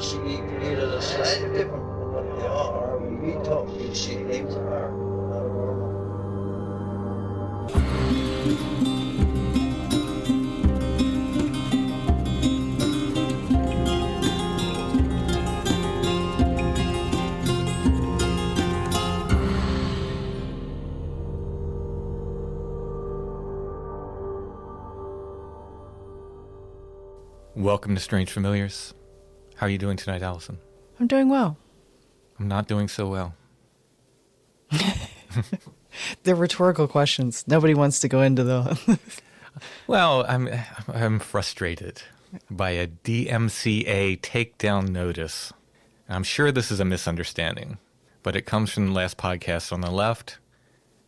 Ishi is slightly different from what they are. We talk Ishi, names are not normal. Welcome to Strange Familiars. How are you doing tonight, Allison? I'm doing well. I'm not doing so well. They're rhetorical questions. Nobody wants to go into the... Well, I'm frustrated by a DMCA takedown notice. I'm sure this is a misunderstanding, but it comes from the last podcast on the left,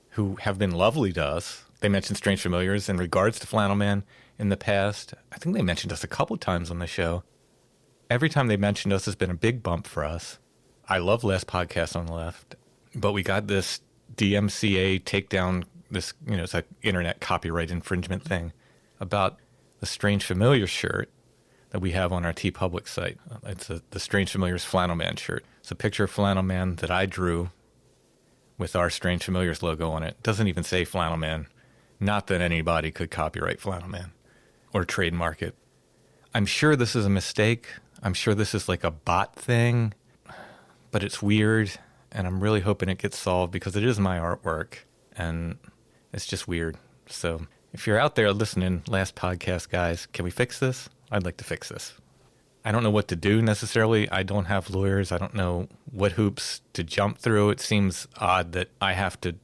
who have been lovely to us. They mentioned Strange Familiars in regards to Flannel Man in the past. I think they mentioned us a couple times on the show. Every time they mentioned us has been a big bump for us. I love last podcast on the left, but we got this DMCA takedown, this, it's an internet copyright infringement thing about the Strange Familiar shirt that we have on our TeePublic site. It's the Strange Familiars Flannel Man shirt. It's a picture of Flannel Man that I drew with our Strange Familiars logo on it. It doesn't even say Flannel Man. Not that anybody could copyright Flannel Man or trademark it. I'm sure this is a mistake. I'm sure this is like a bot thing, but it's weird, and I'm really hoping it gets solved because it is my artwork, and it's just weird. So if you're out there listening, last podcast, guys, can we fix this? I'd like to fix this. I don't know what to do necessarily. I don't have lawyers. I don't know what hoops to jump through. It seems odd that I have to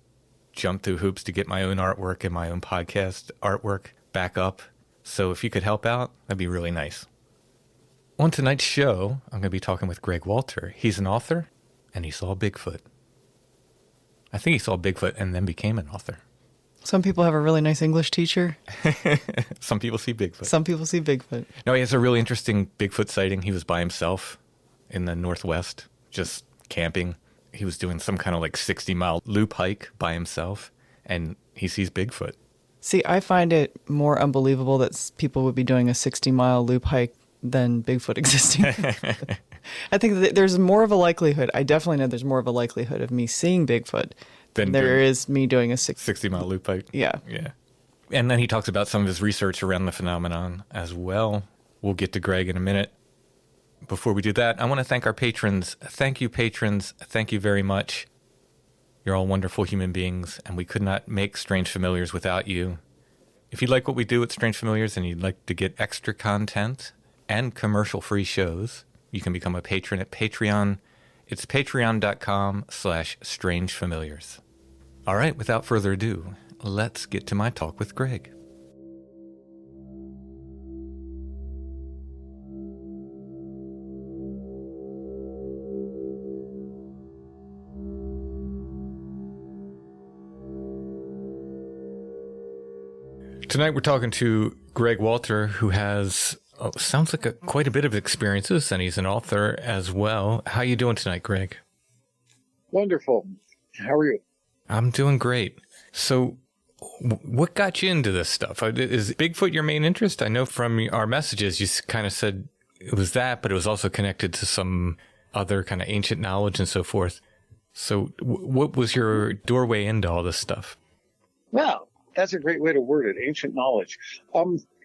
jump through hoops to get my own artwork and my own podcast artwork back up. So if you could help out, that'd be really nice. On tonight's show, I'm going to be talking with Greg Walter. He's an author, and he saw Bigfoot. I think he saw Bigfoot and then became an author. Some people have a really nice English teacher. Some people see Bigfoot. Some people see Bigfoot. No, he has a really interesting Bigfoot sighting. He was by himself in the Northwest, just camping. He was doing some kind of like 60-mile loop hike by himself, and he sees Bigfoot. See, I find it more unbelievable that people would be doing a 60-mile loop hike than Bigfoot existing. I think that there's more of a likelihood. I definitely know there's more of a likelihood of me seeing Bigfoot than there is me doing a 60-mile loop hike. Yeah. Yeah. And then he talks about some of his research around the phenomenon as well. We'll get to Greg in a minute. Before we do that, I want to thank our patrons. Thank you, patrons. Thank you very much. You're all wonderful human beings, and we could not make Strange Familiars without you. If you like what we do at Strange Familiars and you'd like to get extra content and commercial-free shows, you can become a patron at Patreon. It's patreon.com/strangefamiliars. All right, without further ado, let's get to my talk with Greg. Tonight we're talking to Greg Walter, who has, sounds like quite a bit of experiences, and he's an author as well. How you doing tonight, Greg? Wonderful. How are you? I'm doing great. So what got you into this stuff? Is Bigfoot your main interest? I know from our messages you kind of said it was that, but it was also connected to some other kind of ancient knowledge and so forth. So what was your doorway into all this stuff? Well, that's a great way to word it, ancient knowledge.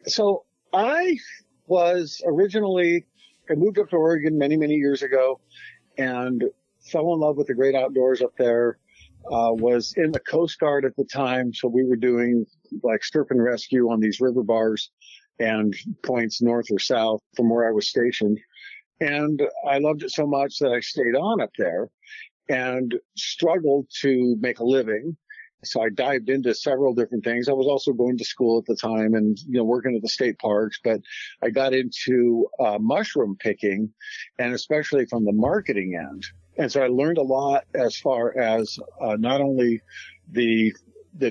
So I was originally, I moved up to Oregon many, many years ago and fell in love with the great outdoors up there. Was in the Coast Guard at the time, so we were doing like surf and rescue on these river bars and points north or south from where I was stationed. And I loved it so much that I stayed on up there and struggled to make a living. So I dived into several different things. I was also going to school at the time and, working at the state parks, but I got into mushroom picking, and especially from the marketing end. And so I learned a lot as far as not only the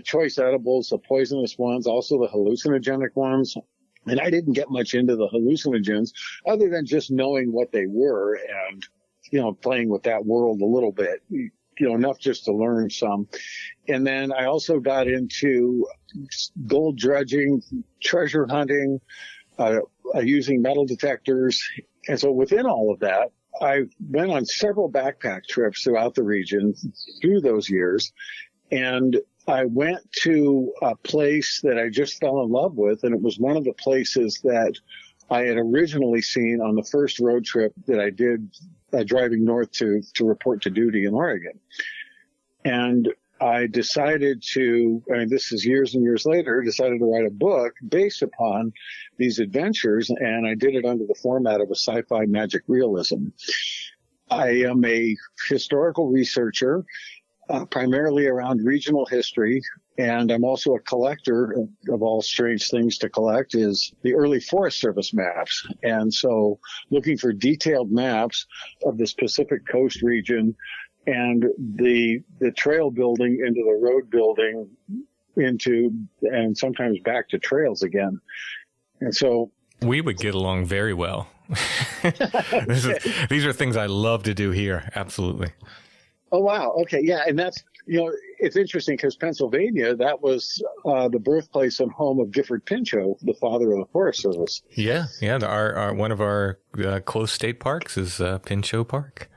choice edibles, the poisonous ones, also the hallucinogenic ones. And I didn't get much into the hallucinogens other than just knowing what they were and, playing with that world a little bit. Enough just to learn some. And then I also got into gold dredging, treasure hunting, using metal detectors, And so within all of that, I went on several backpack trips throughout the region through those years. And I went to a place that I just fell in love with. And it was one of the places that I had originally seen on the first road trip that I did driving north to report to duty in Oregon. And I decided to, this is years and years later, decided to write a book based upon these adventures, and I did it under the format of a sci-fi magic realism. I am a historical researcher, primarily around regional history, and I'm also a collector of all strange things to collect is the early Forest Service maps. And so looking for detailed maps of this Pacific Coast region and the trail building into the road building and sometimes back to trails again. And so we would get along very well. These are things I love to do here. Absolutely. Oh, wow. Okay. Yeah. And that's, it's interesting because Pennsylvania, that was the birthplace and home of Gifford Pinchot, the father of the Forest Service. Yeah. Yeah. One of our close state parks is Pinchot Park.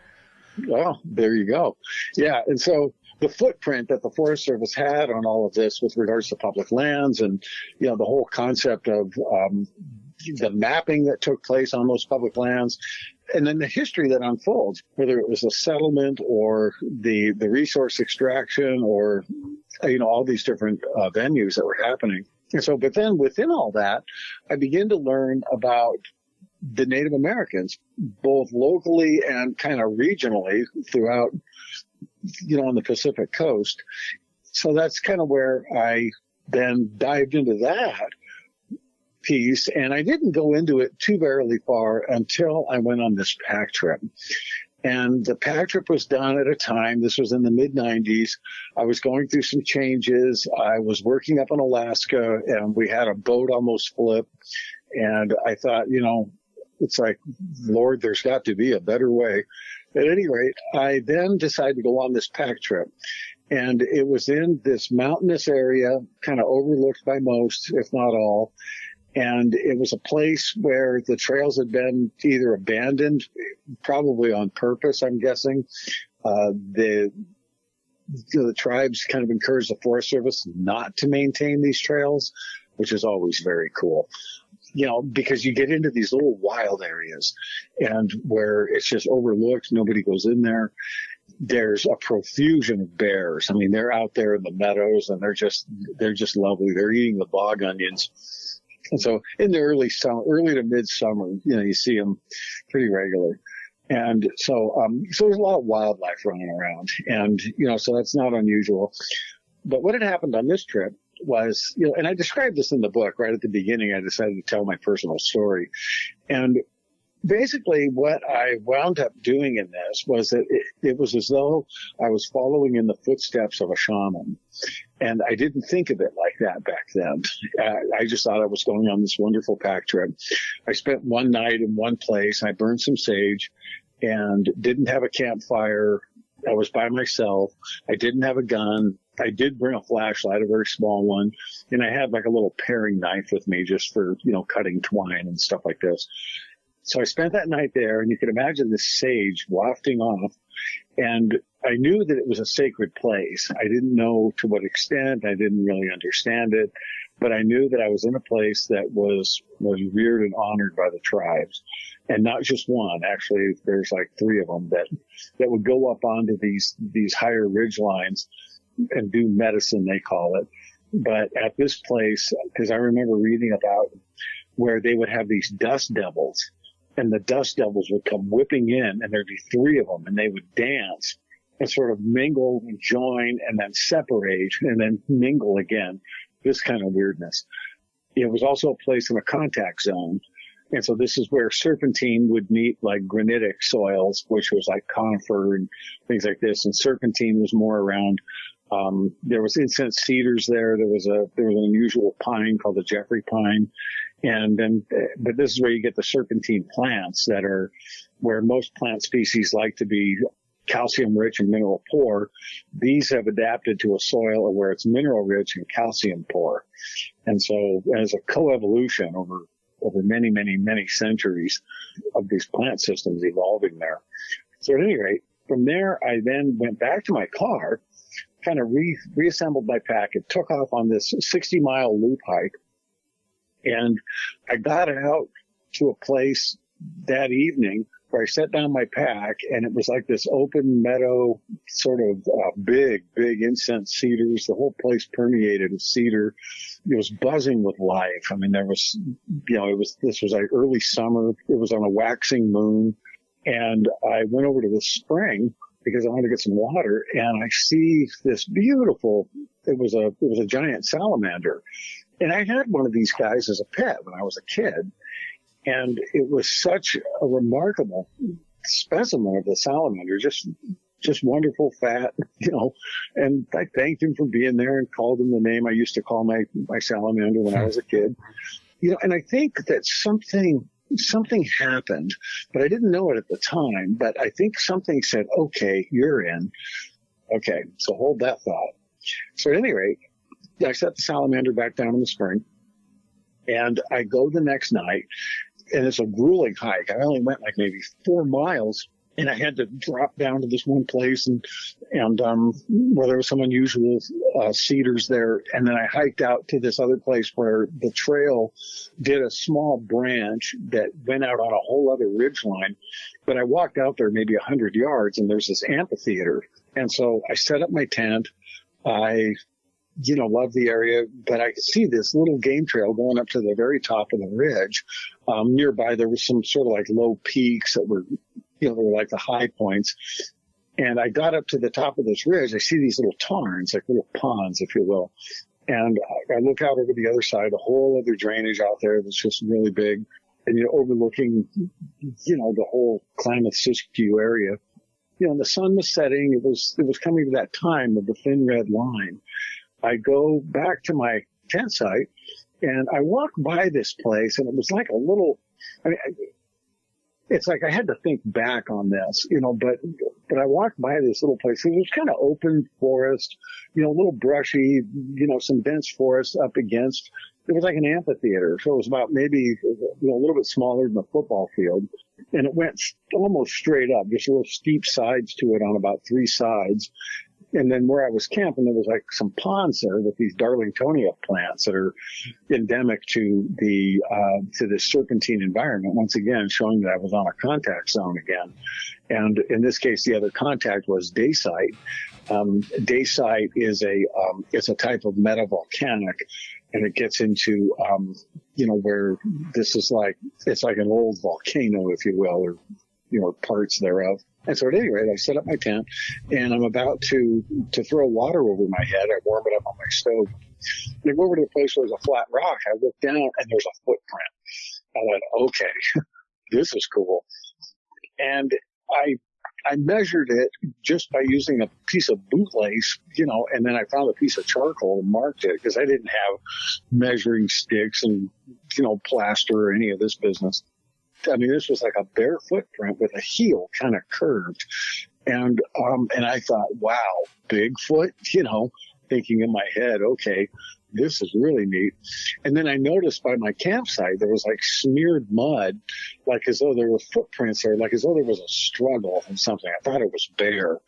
Well, there you go. Yeah. And so the footprint that the Forest Service had on all of this with regards to public lands and, the whole concept of the mapping that took place on those public lands, and then the history that unfolds, whether it was a settlement or the resource extraction or, all these different venues that were happening. And so, but then within all that, I began to learn about the Native Americans, both locally and kind of regionally throughout, on the Pacific Coast. So that's kind of where I then dived into that piece. And I didn't go into it too very far until I went on this pack trip. And the pack trip was done at a time, this was in the mid-90s. I was going through some changes. I was working up in Alaska and we had a boat almost flip. And I thought, it's like, Lord, there's got to be a better way. At any rate, I then decided to go on this pack trip. And it was in this mountainous area, kind of overlooked by most, if not all. And it was a place where the trails had been either abandoned, probably on purpose, I'm guessing. The tribes kind of encouraged the Forest Service not to maintain these trails, which is always very cool. Because you get into these little wild areas and where it's just overlooked, nobody goes in there. There's a profusion of bears. I mean, they're out there in the meadows and they're just lovely. They're eating the bog onions. And so in the early to midsummer, you see them pretty regular. And so there's a lot of wildlife running around and, so that's not unusual. But what had happened on this trip was, and I described this in the book right at the beginning. I decided to tell my personal story. And basically what I wound up doing in this was that it was as though I was following in the footsteps of a shaman. And I didn't think of it like that back then. I just thought I was going on this wonderful pack trip. I spent one night in one place. I burned some sage and didn't have a campfire. I was by myself. I didn't have a gun. I did bring a flashlight, a very small one, and I had like a little paring knife with me just for, cutting twine and stuff like this. So I spent that night there, and you can imagine this sage wafting off, and I knew that it was a sacred place. I didn't know to what extent. I didn't really understand it, but I knew that I was in a place that was revered and honored by the tribes. And not just one. Actually, there's like 3 of them that would go up onto these higher ridge lines and do medicine, they call it. But at this place, because I remember reading about where they would have these dust devils, and the dust devils would come whipping in, and there'd be 3 of them, and they would dance and sort of mingle and join and then separate and then mingle again. This kind of weirdness. It was also a place in a contact zone. And so this is where serpentine would meet like granitic soils, which was like conifer and things like this. And serpentine was more around, there was incense cedars there. There was an unusual pine called the Jeffrey pine. And then, but this is where you get the serpentine plants that are where most plant species like to be calcium rich and mineral poor. These have adapted to a soil where it's mineral rich and calcium poor. And so as a coevolution over many, many, many centuries of these plant systems evolving there. So at any rate, from there, I then went back to my car, kind of reassembled my pack and took off on this 60-mile loop hike. And I got out to a place that evening where I set down my pack, and it was like this open meadow, sort of big incense cedars. The whole place permeated with cedar. It was buzzing with life. I mean, there was, this was like early summer. It was on a waxing moon. And I went over to the spring because I wanted to get some water, and I see this beautiful, it was a giant salamander. And I had one of these guys as a pet when I was a kid. And it was such a remarkable specimen of the salamander, just wonderful, fat, and I thanked him for being there and called him the name I used to call my salamander when I was a kid. And I think that something happened, but I didn't know it at the time, but I think something said, okay, you're in. Okay, so hold that thought. So at any rate, I set the salamander back down in the spring, and I go the next night, and it's a grueling hike. I only went like maybe 4 miles, and I had to drop down to this one place and where there was some unusual cedars there. And then I hiked out to this other place where the trail did a small branch that went out on a whole other ridgeline. But I walked out there maybe 100 yards, and there's this amphitheater. And so I set up my tent. I love the area, but I could see this little game trail going up to the very top of the ridge. Nearby, there was some sort of like low peaks that were, they were like the high points. And I got up to the top of this ridge. I see these little tarns, like little ponds, if you will. And I look out over the other side, a whole other drainage out there that's just really big. And, overlooking, the whole Klamath-Siskiyou area. The sun was setting. It was coming to that time of the thin red line. I go back to my tent site, and I walk by this place, and it was like a little, it's like I had to think back on this, but I walked by this little place. It was kind of open forest, a little brushy, some dense forest up against. It was like an amphitheater. So it was about maybe, a little bit smaller than a football field. And it went almost straight up, just little steep sides to it on about 3 sides. And then where I was camping, there was like some ponds there with these Darlingtonia plants that are endemic to the serpentine environment. Once again, showing that I was on a contact zone again. And in this case, the other contact was dacite. Dacite is it's a type of metavolcanic, and it gets into, where this is it's like an old volcano, if you will, or, parts thereof. And so at any rate, I set up my tent, and I'm about to throw water over my head. I warm it up on my stove. And I go over to the place where there's a flat rock. I look down, and there's a footprint. I went, okay, this is cool. And I measured it just by using a piece of bootlace, and then I found a piece of charcoal and marked it because I didn't have measuring sticks and, plaster or any of this business. I mean, this was like a bare footprint with a heel kind of curved. And I thought, wow, Bigfoot, thinking in my head, okay, this is really neat. And then I noticed by my campsite, there was like smeared mud, like as though there were footprints there, like as though there was a struggle and something. I thought it was bear,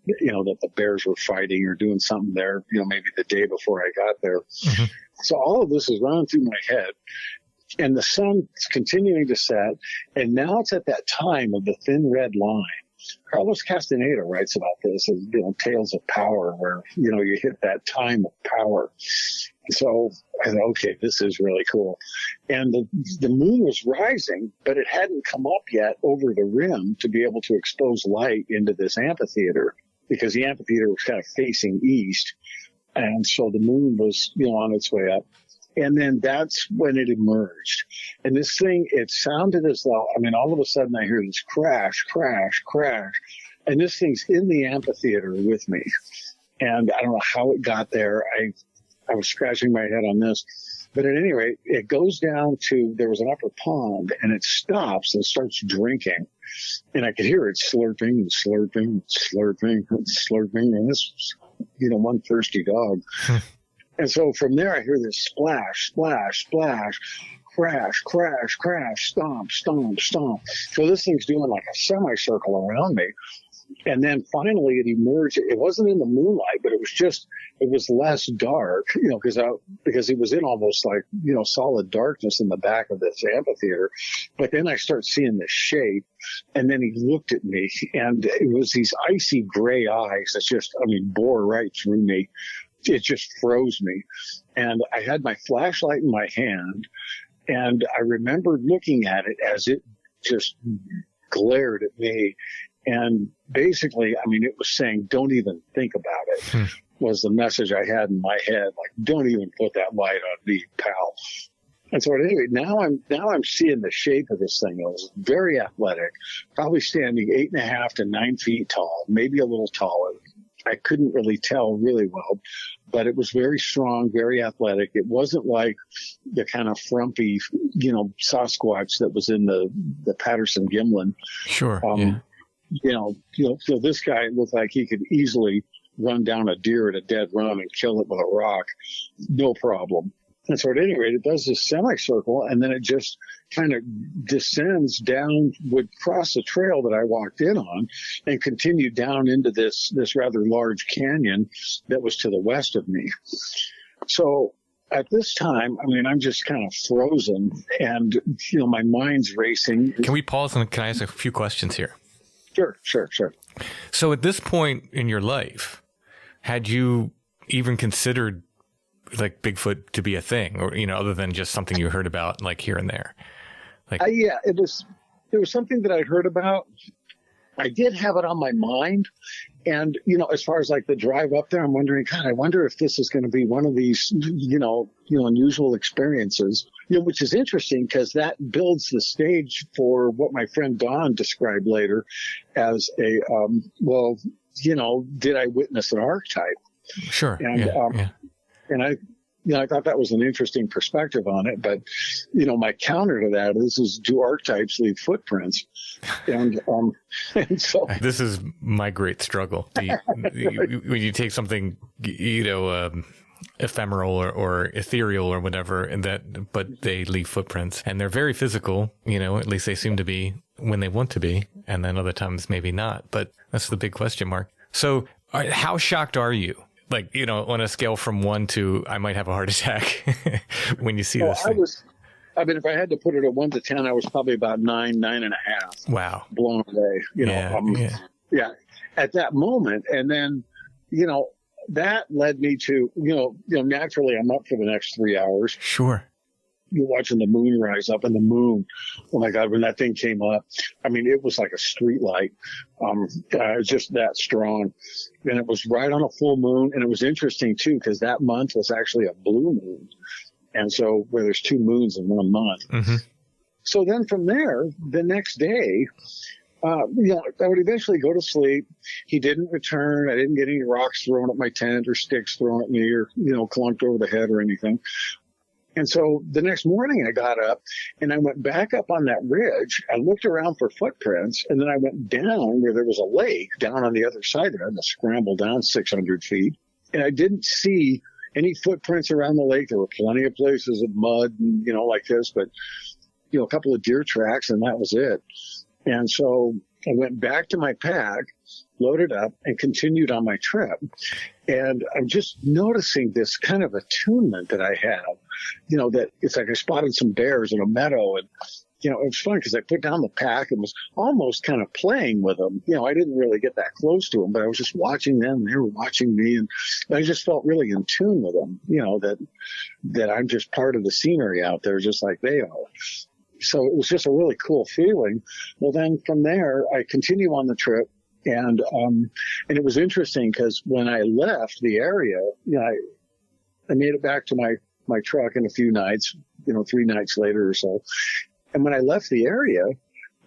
that the bears were fighting or doing something there, maybe the day before I got there. Mm-hmm. So all of this is running through my head. And the sun is continuing to set, and now it's at that time of the thin red line. Carlos Castaneda writes about this as, Tales of Power, where, you hit that time of power. So I thought, okay, this is really cool. And the moon was rising, but it hadn't come up yet over the rim to be able to expose light into this amphitheater, because the amphitheater was kind of facing east. And so the moon was, on its way up. And then that's when it emerged. And this thing, it sounded as though, all of a sudden I hear this crash, crash, crash. And this thing's in the amphitheater with me. And I don't know how it got there. I was scratching my head on this. But at any rate, it goes down to, there was an upper pond, and it stops and starts drinking. And I could hear it slurping and slurping and slurping and slurping. And this was, one thirsty dog. And so from there, I hear this splash, splash, splash, crash, crash, crash, stomp, stomp, stomp. So this thing's doing like a semicircle around me. And then finally it emerged. It wasn't in the moonlight, but it was less dark, because it was in almost like, solid darkness in the back of this amphitheater. But then I start seeing this shape, and then he looked at me, and it was these icy gray eyes that just, bore right through me. It just froze me. And I had my flashlight in my hand, and I remember looking at it as it just glared at me. And basically, it was saying, don't even think about it, was the message I had in my head. Like, don't even put that light on me, pal. And so anyway, now I'm seeing the shape of this thing. It was very athletic, probably standing 8.5 to 9 feet tall, maybe a little taller. I couldn't really tell really well, but it was very strong, very athletic. It wasn't like the kind of frumpy, Sasquatch that was in the Patterson Gimlin. Sure. So this guy looked like he could easily run down a deer at a dead run and kill it with a rock. No problem. And so at any rate, it does this semicircle, and then it just kind of descends down, would cross the trail that I walked in on, and continue down into this rather large canyon that was to the west of me. So at this time, I'm just kind of frozen, and, my mind's racing. Can we pause and can I ask a few questions here? Sure. So at this point in your life, had you even considered like Bigfoot to be a thing, or, other than just something you heard about like here and there? Yeah, it was something that I heard about. I did have it on my mind. And, as far as like the drive up there, I'm wondering, God, I wonder if this is going to be one of these, unusual experiences, which is interesting because that builds the stage for what my friend Don described later as a, did I witness an archetype? Sure. And, yeah. And I thought that was an interesting perspective on it. But, my counter to that is do archetypes leave footprints? And so this is my great struggle. When you take something, ephemeral or ethereal or whatever, but they leave footprints, and they're very physical, at least they seem to be when they want to be. And then other times maybe not. But that's the big question mark. So how shocked are you? Like, on a scale from 1 to I might have a heart attack when you see this thing. If I had to put it at 1 to 10, I was probably about 9.5. Wow. Blown away, yeah. At that moment. And then, that led me to, naturally I'm up for the next 3 hours. Sure. You're watching the moon rise up, and the moon, oh my God, when that thing came up, it was like a street light. It was just that strong. And it was right on a full moon. And it was interesting too, because that month was actually a blue moon. And so where there's 2 moons in 1 month. Mm-hmm. So then from there, the next day, I would eventually go to sleep. He didn't return. I didn't get any rocks thrown at my tent or sticks thrown at me or, clunked over the head or anything. And so the next morning I got up and I went back up on that ridge. I looked around for footprints, and then I went down where there was a lake down on the other side there. I had to scramble down 600 feet, and I didn't see any footprints around the lake. There were plenty of places of mud, and, like this, but, a couple of deer tracks, and that was it. And so I went back to my pack, loaded up, and continued on my trip. And I'm just noticing this kind of attunement that I have, that it's like I spotted some bears in a meadow, and, it was fun because I put down the pack and was almost kind of playing with them. I didn't really get that close to them, but I was just watching them. They were watching me, and I just felt really in tune with them, that I'm just part of the scenery out there just like they are. So it was just a really cool feeling. Well, then from there, I continue on the trip, and it was interesting because when I left the area, I made it back to my truck in a few nights, 3 nights later or so. And when I left the area,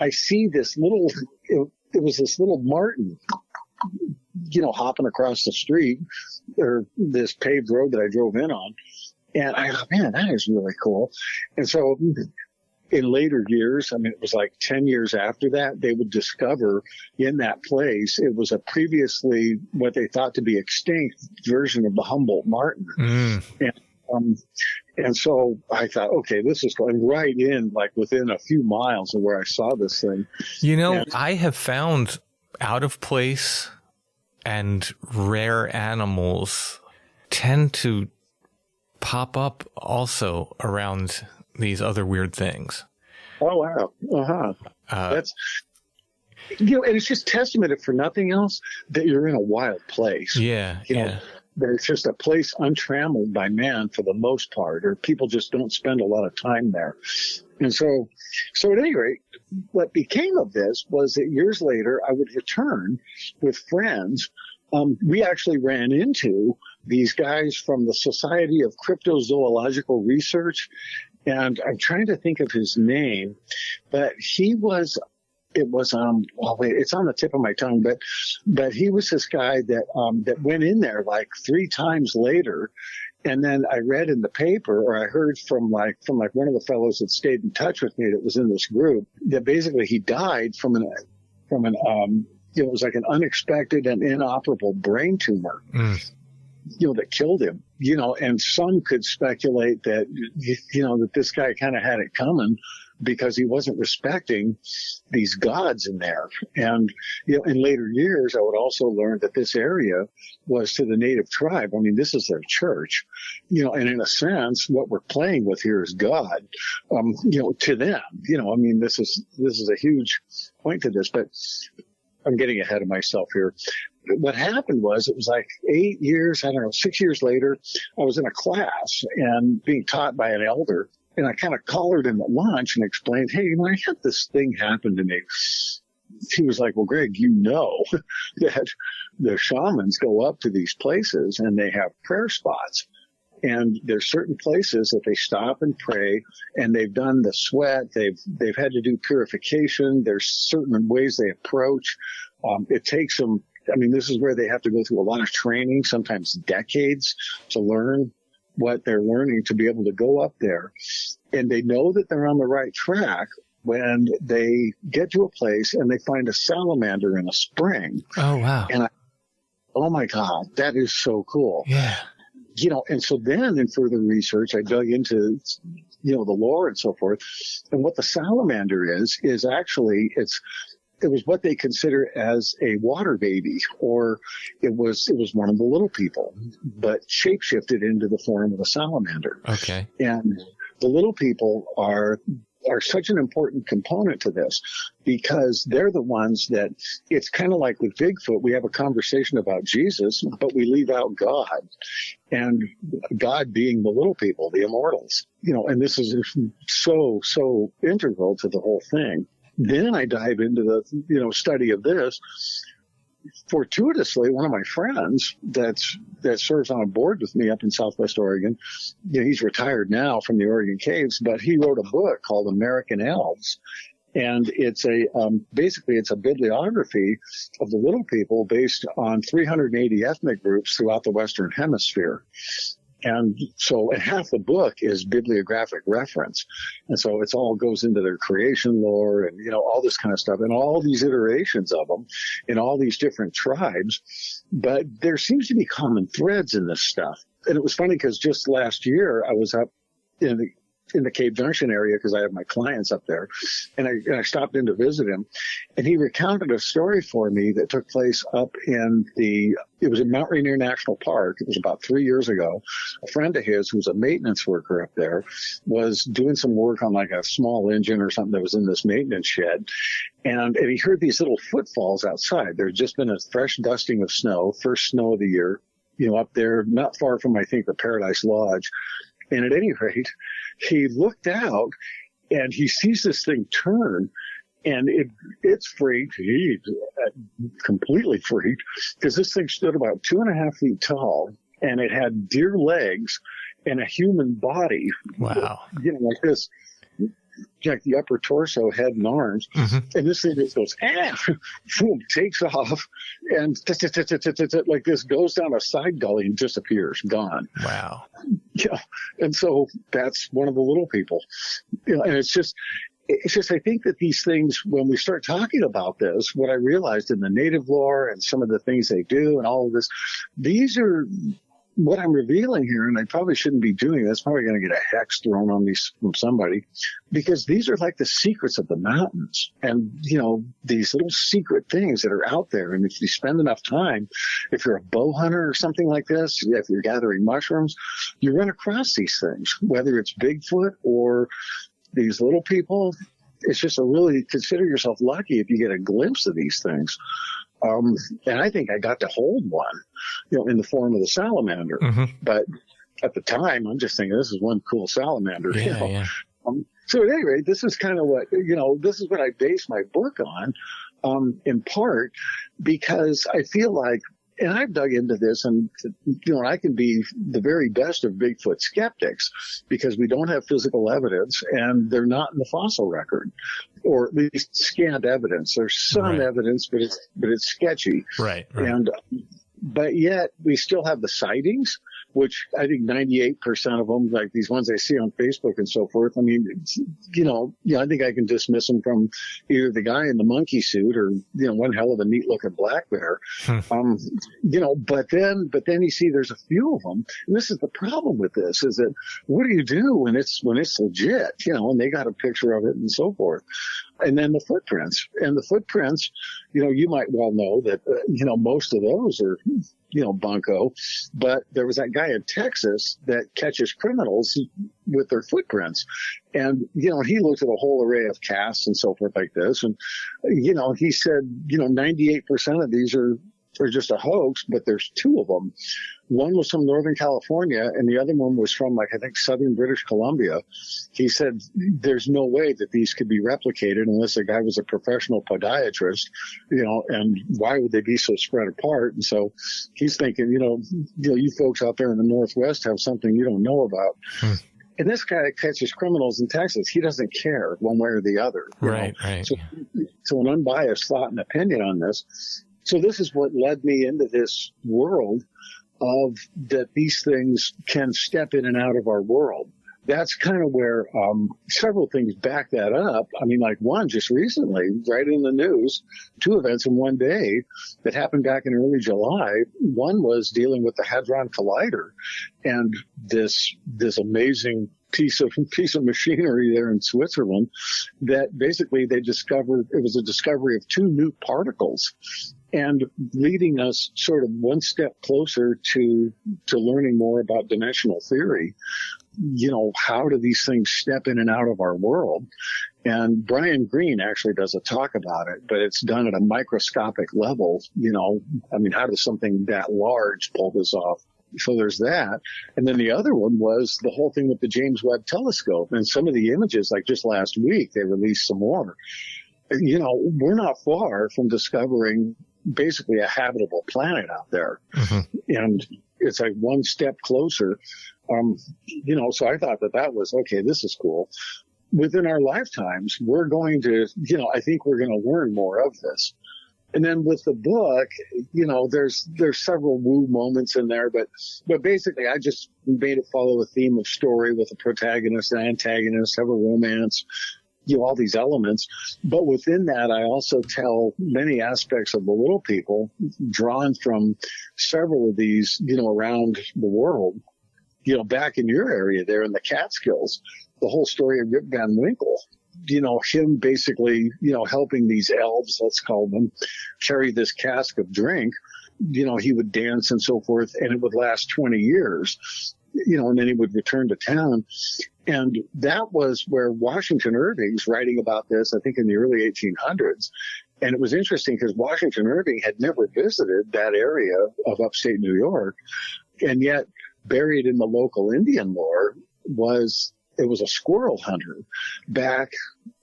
I see this it was this little marten, hopping across the street or this paved road that I drove in on. And I thought, man, that is really cool. And so in later years, it was like 10 years after that, they would discover in that place, it was a previously what they thought to be extinct version of the Humboldt marten. Mm. And so I thought, okay, this is going right in, like within a few miles of where I saw this thing. You know, And I have found out of place and rare animals tend to pop up also around these other weird things. oh, wow. That's, you know, and it's just testament, if for nothing else, that you're in a wild place. Yeah, You know, that it's just a place untrammeled by man for the most part, or people just don't spend a lot of time there. And so at any rate, what became of this was that years later, I would return with friends. We actually ran into these guys from the Society of Cryptozoological Research, and I'm trying to think of his name, but it's on the tip of my tongue, but he was this guy that went in there like 3 times later. And then I read in the paper, or I heard from one of the fellows that stayed in touch with me that was in this group, that basically he died from it was like an unexpected and inoperable brain tumor, that killed him, and some could speculate that, that this guy kind of had it coming because he wasn't respecting these gods in there. And, in later years, I would also learn that this area was to the native tribe. I mean, this is their church, and in a sense, what we're playing with here is God, to them, I mean, this is a huge point to this, but I'm getting ahead of myself here. What happened was, it was like 6 years later, I was in a class and being taught by an elder, and I kind of collared him at lunch and explained, hey, I had this thing happen to me. He was like, well, Greg, that the shamans go up to these places and they have prayer spots. And there's certain places that they stop and pray, and they've done the sweat. They've had to do purification. There's certain ways they approach. It takes them. I mean, this is where they have to go through a lot of training, sometimes decades, to learn what they're learning to be able to go up there. And they know that they're on the right track when they get to a place and they find a salamander in a spring. Oh, wow. And oh my God, that is so cool. Yeah. And so then in further research, I dug into, the lore and so forth. And what the salamander is actually, it was what they consider as a water baby, or it was one of the little people, but shapeshifted into the form of a salamander. Okay. And the little people are such an important component to this, because they're the ones that, it's kind of like with Bigfoot, we have a conversation about Jesus, but we leave out God, and God being the little people, the immortals, and this is so integral to the whole thing. Then I dive into the, study of this. Fortuitously, one of my friends that serves on a board with me up in Southwest Oregon, he's retired now from the Oregon Caves, but he wrote a book called American Elves. And it's basically it's a bibliography of the little people based on 380 ethnic groups throughout the Western Hemisphere. And so half the book is bibliographic reference. And so it all goes into their creation lore and, all this kind of stuff, and all these iterations of them in all these different tribes. But there seems to be common threads in this stuff. And it was funny because just last year I was up in the Cave Junction area because I have my clients up there, and I stopped in to visit him, and he recounted a story for me that took place up it was in Mount Rainier National Park. It was about 3 years ago. A friend of his who's a maintenance worker up there was doing some work on like a small engine or something that was in this maintenance shed, and he heard these little footfalls outside. There had just been a fresh dusting of snow, first snow of the year, up there, not far from, I think, the Paradise Lodge. And at any rate, he looked out and he sees this thing turn, and it's freaked. He's completely freaked, because this thing stood about 2.5 feet tall, and it had deer legs and a human body. Wow. Like this, like the upper torso, head and arms. Mm-hmm. And this thing just goes, boom, takes off, and like this, goes down a side gully and disappears, gone. Wow. Yeah. And so that's one of the little people. And it's just, I think that these things, when we start talking about this, what I realized in the native lore and some of the things they do and all of this, these are what I'm revealing here, and I probably shouldn't be doing this, probably going to get a hex thrown on me from somebody, because these are like the secrets of the mountains, and these little secret things that are out there. And if you spend enough time, if you're a bow hunter or something like this, if you're gathering mushrooms, you run across these things, whether it's Bigfoot or these little people. It's just consider yourself lucky if you get a glimpse of these things. And I think I got to hold one, in the form of the salamander. Mm-hmm. But at the time, I'm just thinking, this is one cool salamander. Yeah, yeah. So at any rate, this is kind of what, this is what I base my book on, in part because I feel like, and I've dug into this, and, I can be the very best of Bigfoot skeptics because we don't have physical evidence and they're not in the fossil record, or at least scant evidence. There's some evidence, but it's sketchy. Right. But yet we still have the sightings, which I think 98% of them, like these ones I see on Facebook and so forth. I mean, I think I can dismiss them from either the guy in the monkey suit or, one hell of a neat looking black bear. But then you see there's a few of them. And this is the problem with this, is that what do you do when it's legit, and they got a picture of it and so forth. And then the footprints, you might well know that, most of those are, bunko, but there was that guy in Texas that catches criminals with their footprints. And, he looked at a whole array of casts and so forth like this. And, he said, 98% of these are just a hoax, but there's two of them. One was from Northern California, and the other one was from, I think, Southern British Columbia. He said there's no way that these could be replicated unless the guy was a professional podiatrist, and why would they be so spread apart? And so he's thinking, you folks out there in the Northwest have something you don't know about. And this guy catches criminals in Texas. He doesn't care one way or the other. Right. So an unbiased thought and opinion on this. So this is what led me into this world of that these things can step in and out of our world. That's kind of where several things back that up. I mean, like one just recently, right in the news, two events in one day that happened back in early July. One was dealing with the Hadron Collider and this amazing piece of machinery there in Switzerland that basically they discovered. It was a discovery of two new particles, and leading us sort of one step closer to learning more about dimensional theory. How do these things step in and out of our world? And Brian Greene actually does a talk about it, but it's done at a microscopic level. How does something that large pull this off? So there's that. And then the other one was the whole thing with the James Webb Telescope. And some of the images, like just last week, they released some more. We're not far from discovering basically a habitable planet out there. Mm-hmm. And it's like one step closer. So I thought that was, okay, this is cool. Within our lifetimes, we're going to, I think we're going to learn more of this. And then with the book, there's several woo moments in there, but basically I just made it follow a theme of story with a protagonist, an antagonist, have a romance, all these elements. But within that, I also tell many aspects of the little people drawn from several of these, around the world. Back in your area there in the Catskills, the whole story of Rip Van Winkle, him basically, helping these elves, let's call them, carry this cask of drink. He would dance and so forth, and it would last 20 years, and then he would return to town. And that was where Washington Irving's writing about this, I think in the early 1800s. And it was interesting because Washington Irving had never visited that area of upstate New York. And yet buried in the local Indian lore was a squirrel hunter back,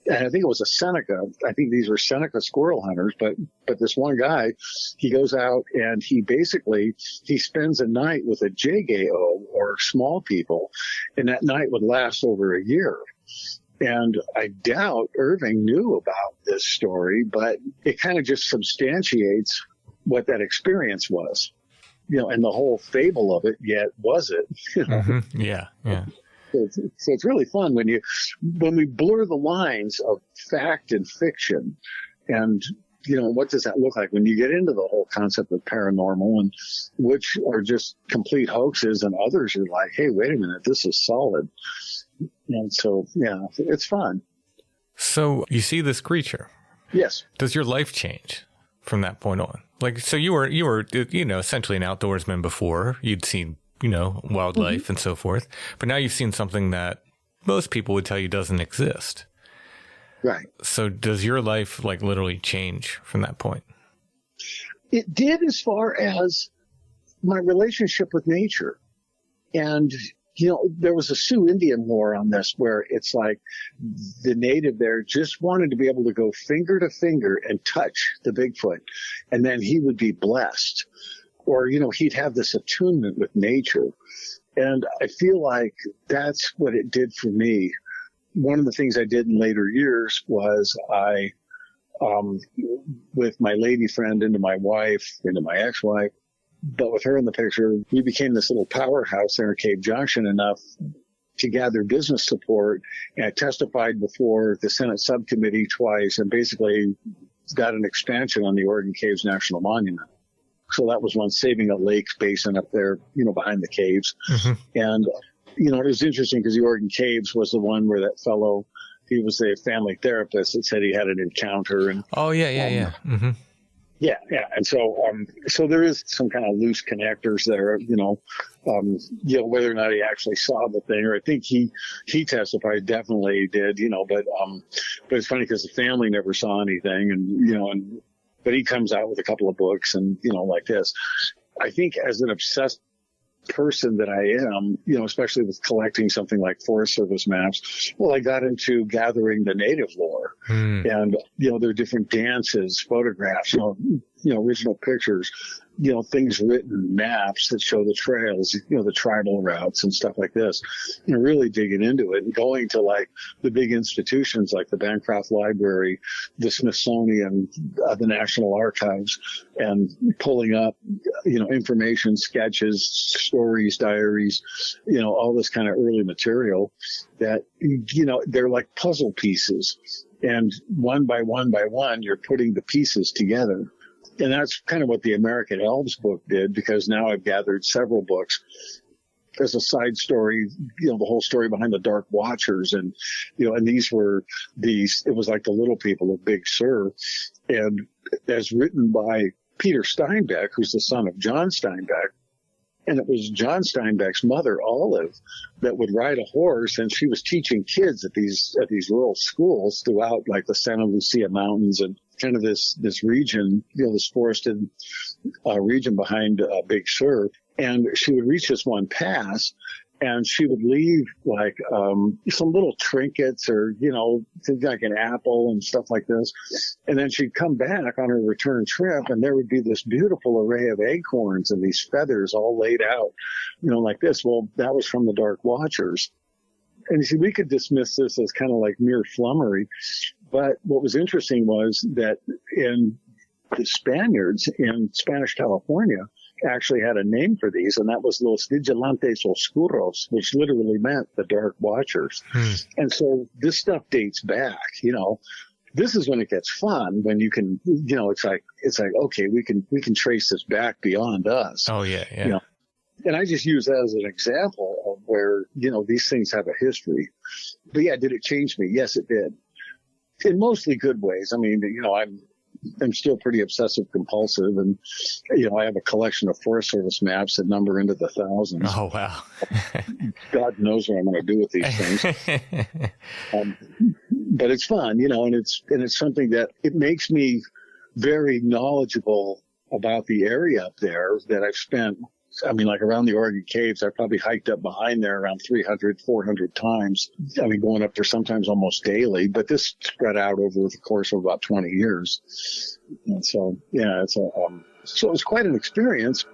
and I think it was a Seneca. I think these were Seneca squirrel hunters, but this one guy, he goes out and he spends a night with a Jagao or small people, and that night would last over a year. And I doubt Irving knew about this story, but it kind of just substantiates what that experience was. And the whole fable of it, yet was it? Mm-hmm. Yeah. So it's really fun when we blur the lines of fact and fiction, and what does that look like when you get into the whole concept of paranormal, and which are just complete hoaxes, and others are like, hey, wait a minute, this is solid. And so, yeah, it's fun. So you see this creature. Yes. Does your life change from that point on? Like, so you were, essentially an outdoorsman before. You'd seen, wildlife and so forth. But now you've seen something that most people would tell you doesn't exist. Right. So does your life like literally change from that point? It did, as far as my relationship with nature. And, there was a Sioux Indian war on this, where it's like the native there just wanted to be able to go finger to finger and touch the Bigfoot, and then he would be blessed. Or, he'd have this attunement with nature. And I feel like that's what it did for me. One of the things I did in later years was I, with my lady friend, into my wife, into my ex-wife, but with her in the picture, we became this little powerhouse there in Cave Junction enough to gather business support. And I testified before the Senate subcommittee twice, and basically got an expansion on the Oregon Caves National Monument. So that was one, saving a lake basin up there, behind the caves. Mm-hmm. And, it was interesting because the Oregon Caves was the one where that fellow, he was a family therapist that said he had an encounter. And oh, yeah. Mm-hmm. Yeah. And so there is some kind of loose connectors there, whether or not he actually saw the thing, or I think he testified definitely did, but it's funny because the family never saw anything, and, but he comes out with a couple of books and, like this. I think as an obsessed person that I am, especially with collecting something like Forest Service maps, well, I got into gathering the native lore. And, there are different dances, photographs, original pictures, things written, maps that show the trails, the tribal routes and stuff like this, really digging into it and going to like the big institutions like the Bancroft Library, the Smithsonian, the National Archives, and pulling up, information, sketches, stories, diaries, all this kind of early material that, they're like puzzle pieces. And one by one, you're putting the pieces together. And that's kind of what the American Elves book did, because now I've gathered several books as a side story, the whole story behind the Dark Watchers. And, and it was like the Little People of Big Sur. And as written by Peter Steinbeck, who's the son of John Steinbeck. And it was John Steinbeck's mother, Olive, that would ride a horse, and she was teaching kids at these rural schools throughout like the Santa Lucia Mountains and kind of this region, this forested region behind Big Sur. And she would reach this one pass, and she would leave like some little trinkets or, like an apple and stuff like this. And then she'd come back on her return trip, and there would be this beautiful array of acorns and these feathers all laid out, like this. Well, that was from the Dark Watchers. And you see, we could dismiss this as kind of like mere flummery. But what was interesting was that in the Spaniards in Spanish California actually had a name for these, and that was Los Vigilantes Oscuros, which literally meant the Dark Watchers. And so this stuff dates back, This is when it gets fun, when you can, it's like, okay, we can trace this back beyond us. Oh, yeah. And I just use that as an example of where, these things have a history. But yeah, did it change me? Yes, it did. In mostly good ways. I mean, I'm still pretty obsessive compulsive, and, I have a collection of Forest Service maps that number into the thousands. Oh, wow. God knows what I'm going to do with these things. But it's fun, and it's something that it makes me very knowledgeable about the area up there that I've spent. I mean, like around the Oregon Caves, I probably hiked up behind there around 300, 400 times. I mean, going up there sometimes almost daily, but this spread out over the course of about 20 years. And so, yeah, so it was quite an experience.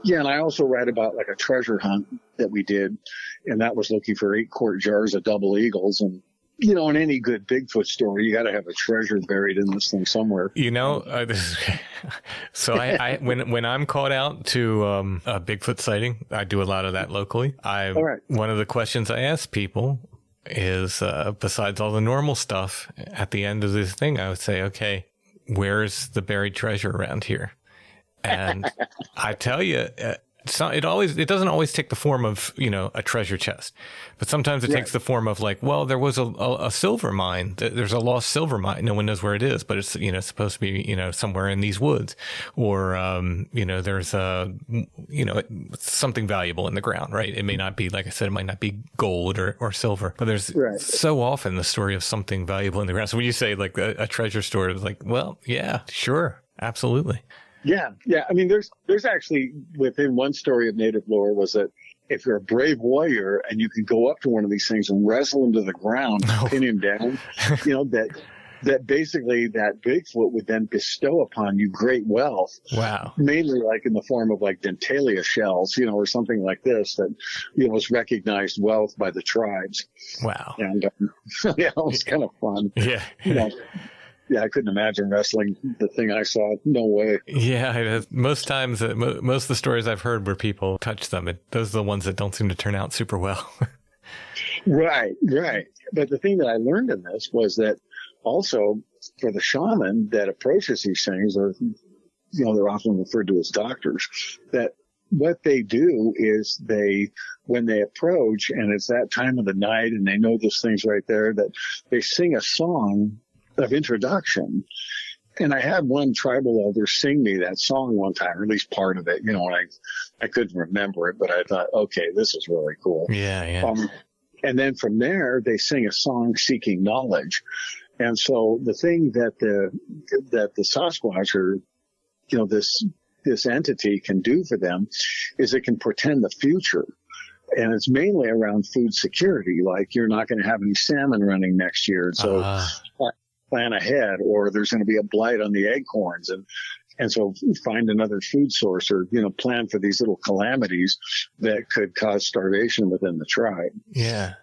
Yeah, and I also write about like a treasure hunt that we did, and that was looking for 8-quart jars of double eagles. And in any good Bigfoot story, you got to have a treasure buried in this thing somewhere. So I when I'm called out to a Bigfoot sighting, I do a lot of that locally. One of the questions I ask people is, besides all the normal stuff, at the end of this thing, I would say, okay, where's the buried treasure around here? And I tell you, it doesn't always take the form of, a treasure chest, but sometimes it takes the form of like, well, there was a silver mine. There's a lost silver mine. No one knows where it is, but it's, supposed to be, somewhere in these woods, or, there's something valuable in the ground, right? It may not be, like I said, it might not be gold or silver, but there's so often the story of something valuable in the ground. So when you say like a treasure store, it's like, well, yeah, sure. Absolutely. Yeah. I mean, there's actually, within one story of native lore, was that if you're a brave warrior and you can go up to one of these things and wrestle him to the ground, pin him down, that basically that Bigfoot would then bestow upon you great wealth. Wow. Mainly like in the form of like dentalia shells, or something like this that, was recognized wealth by the tribes. Wow. And it was kind of fun. Yeah. Yeah, I couldn't imagine wrestling the thing I saw. No way. Yeah, most times, most of the stories I've heard where people touch them, those are the ones that don't seem to turn out super well. Right. But the thing that I learned in this was that also for the shaman that approaches these things, or, they're often referred to as doctors, that what they do is when they approach and it's that time of the night and they know this thing's right there, that they sing a song of introduction. And I had one tribal elder sing me that song one time, or at least part of it, and I couldn't remember it, but I thought, okay, this is really cool. Yeah. And then from there, they sing a song seeking knowledge. And so the thing that the Sasquatch, or, this entity can do for them is it can portend the future. And it's mainly around food security. Like, you're not going to have any salmon running next year. So plan ahead, or there's going to be a blight on the acorns, and so find another food source, or plan for these little calamities that could cause starvation within the tribe. Yeah.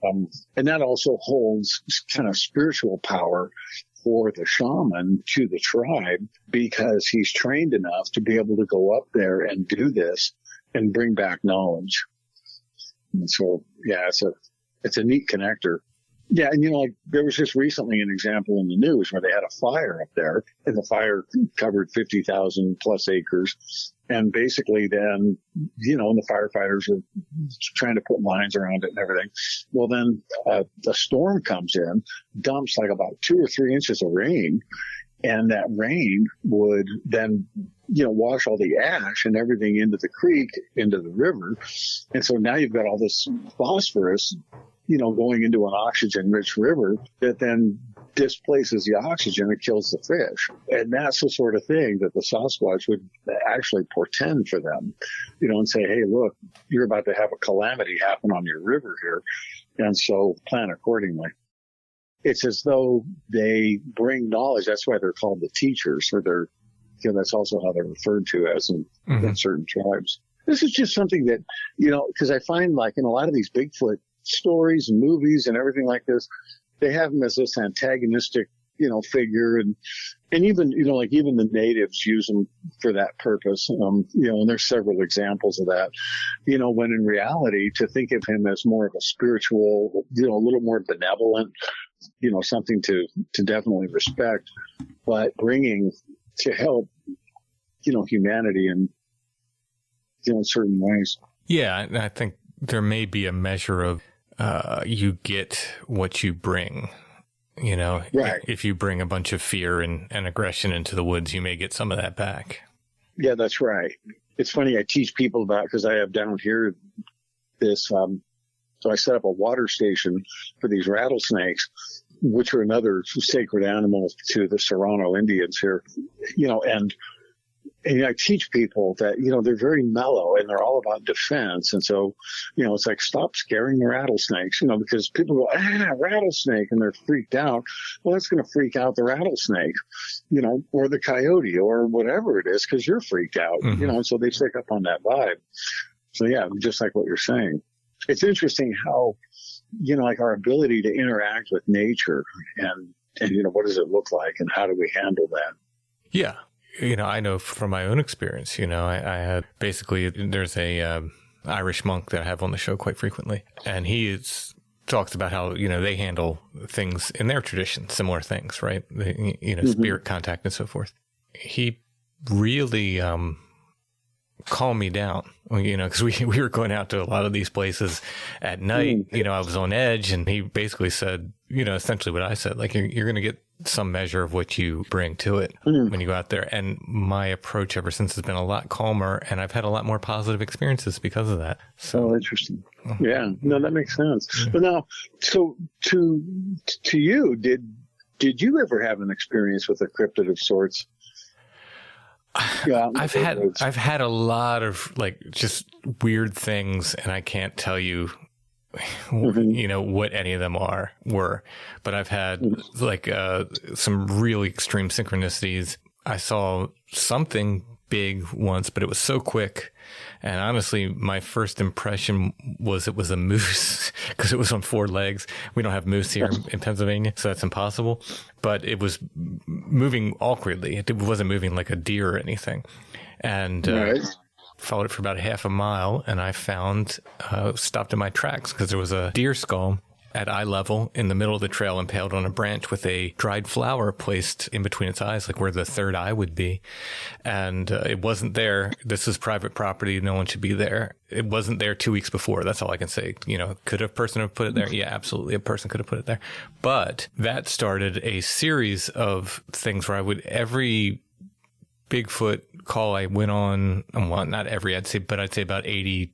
And that also holds kind of spiritual power for the shaman to the tribe, because he's trained enough to be able to go up there and do this and bring back knowledge. And so, yeah, it's a neat connector. Yeah, and like there was just recently an example in the news where they had a fire up there, and the fire covered 50,000 plus acres. And basically then, and the firefighters are trying to put lines around it and everything. Well, then the storm comes in, dumps like about 2 or 3 inches of rain, and that rain would then, wash all the ash and everything into the creek, into the river. And so now you've got all this phosphorus, going into an oxygen-rich river that then displaces the oxygen and kills the fish. And that's the sort of thing that the Sasquatch would actually portend for them, and say, hey, look, you're about to have a calamity happen on your river here. And so plan accordingly. It's as though they bring knowledge. That's why they're called the teachers, or they're, that's also how they're referred to as in certain tribes. This is just something that, because I find like in a lot of these Bigfoot stories and movies and everything like this, they have him as this antagonistic, figure, and even, like even the natives use him for that purpose. And there's several examples of that, when in reality, to think of him as more of a spiritual, a little more benevolent, something to definitely respect, but bringing to help, humanity in certain ways. Yeah. I think there may be a measure of, you get what you bring, right. If you bring a bunch of fear and aggression into the woods, you may get some of that back. Yeah, that's right. It's funny. I teach people about, because I have down here this, so I set up a water station for these rattlesnakes, which are another sacred animal to the Serrano Indians here, and I teach people that, they're very mellow and they're all about defense. And so, it's like, stop scaring the rattlesnakes, because people go, rattlesnake, and they're freaked out. Well, that's going to freak out the rattlesnake, or the coyote or whatever it is, because you're freaked out, and so they pick up on that vibe. So yeah, just like what you're saying. It's interesting how, like our ability to interact with nature and, what does it look like and how do we handle that? Yeah. I know from my own experience, I had basically, there's a Irish monk that I have on the show quite frequently, and talks about how, they handle things in their tradition, similar things, right? Spirit contact and so forth. He really calm me down, because we were going out to a lot of these places at night. I was on edge, and he basically said, essentially what I said, like, you're going to get some measure of what you bring to it when you go out there. And my approach ever since has been a lot calmer, and I've had a lot more positive experiences because of that. So interesting. Yeah, no, that makes sense. But now, so to you, did you ever have an experience with a cryptid of sorts? Yeah, I've had a lot of just weird things, and I can't tell you, what any of them were, but I've had some really extreme synchronicities. I saw something big once, but it was so quick. And honestly, my first impression was it was a moose because it was on 4 legs. We don't have moose here in Pennsylvania, so that's impossible. But it was moving awkwardly. It wasn't moving like a deer or anything. And followed it for about half a mile, and I found, stopped in my tracks because there was a deer skull at eye level in the middle of the trail, impaled on a branch with a dried flower placed in between its eyes, like where the third eye would be. And it wasn't there. This is private property. No one should be there. It wasn't there 2 weeks before. That's all I can say. Could a person have put it there? Yeah, absolutely. A person could have put it there. But that started a series of things where every Bigfoot call I went on, well, not every, I'd say about 80+%.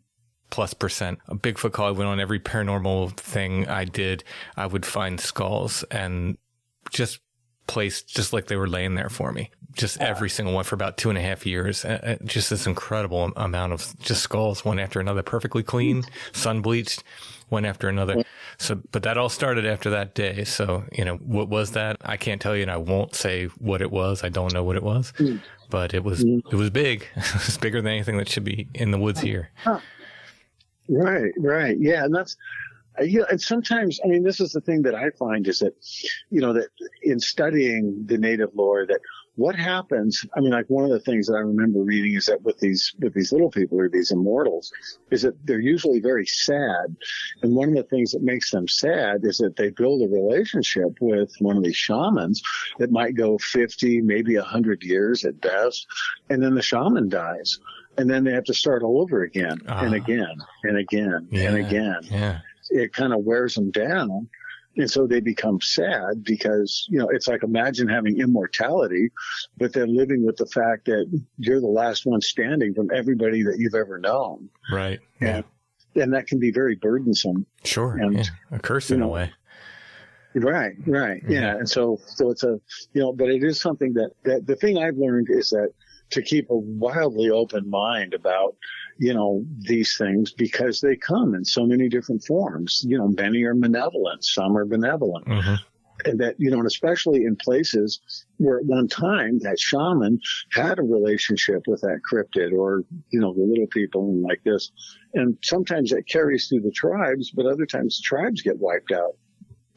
A Bigfoot call I went on, every paranormal thing I did, I would find skulls and just placed just like they were laying there for me. Just every single one for about 2.5 years. Just this incredible amount of just skulls, one after another, perfectly clean, sun bleached, one after another. So, but that all started after that day. So, what was that? I can't tell you, and I won't say what it was. I don't know what it was, but it was big. It was bigger than anything that should be in the woods here. Right. Yeah. And that's, and sometimes, this is the thing that I find is that, that in studying the native lore, that what happens, one of the things that I remember reading is that with these little people or these immortals is that they're usually very sad. And one of the things that makes them sad is that they build a relationship with one of these shamans that might go 50, maybe 100 years at best. And then the shaman dies. And then they have to start all over again and again and again and again. Yeah. It kind of wears them down. And so they become sad because, it's like imagine having immortality, but then living with the fact that you're the last one standing from everybody that you've ever known. Right. Yeah. And that can be very burdensome. Sure. And, a curse in a way. Right. Yeah. And so it's but it is something that the thing I've learned is that to keep a wildly open mind about, these things because they come in so many different forms. Many are malevolent, some are benevolent. Mm-hmm. And that, and especially in places where at one time that shaman had a relationship with that cryptid or, the little people and like this. And sometimes that carries through the tribes, but other times the tribes get wiped out.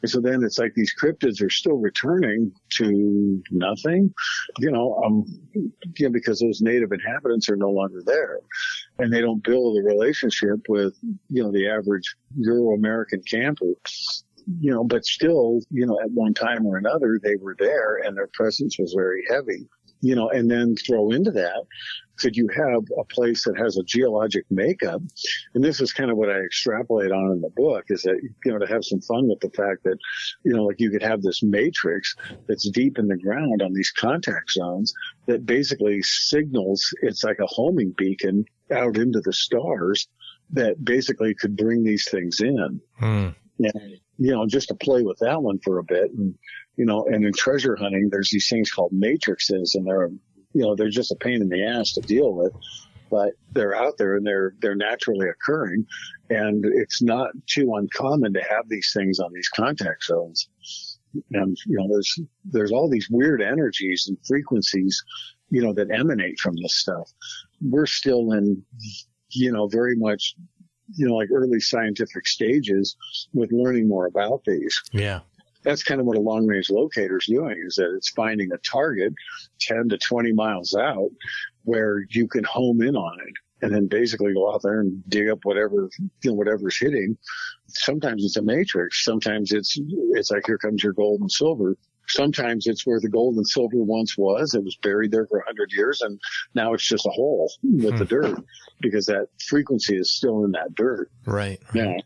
And so then it's like these cryptids are still returning to nothing, because those native inhabitants are no longer there. And they don't build a relationship with, the average Euro-American camper, but still, at one time or another, they were there and their presence was very heavy, and then throw into that. Could you have a place that has a geologic makeup? And this is kind of what I extrapolate on in the book is that, to have some fun with the fact that, you could have this matrix that's deep in the ground on these contact zones that basically signals, it's like a homing beacon out into the stars that basically could bring these things in. And, just to play with that one for a bit. And, and in treasure hunting, there's these things called matrices and they're just a pain in the ass to deal with, but they're out there and they're naturally occurring. And it's not too uncommon to have these things on these contact zones. And, there's all these weird energies and frequencies, that emanate from this stuff. We're still in, very much, like early scientific stages with learning more about these. Yeah. That's kind of what a long range locator is doing, is that it's finding a target 10 to 20 miles out where you can home in on it and then basically go out there and dig up whatever's hitting. Sometimes it's a matrix. Sometimes it's like, here comes your gold and silver. Sometimes it's where the gold and silver once was. It was buried there for 100 years, and now it's just a hole with the dirt because that frequency is still in that dirt. Right. Yeah.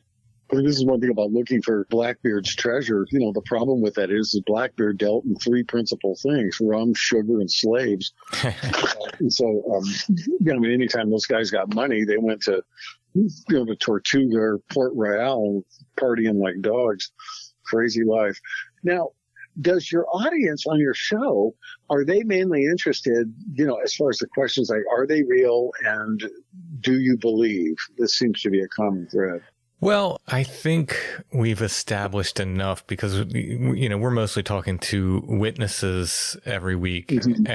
But this is one thing about looking for Blackbeard's treasure. The problem with that is Blackbeard dealt in three principal things: rum, sugar, and slaves. And so, anytime those guys got money, they went to, to Tortuga or Port Royal, partying like dogs. Crazy life. Now, does your audience on your show, are they mainly interested, as far as the questions like, are they real and do you believe? This seems to be a common thread. Well, I think we've established enough because, we're mostly talking to witnesses every week. Mm-hmm.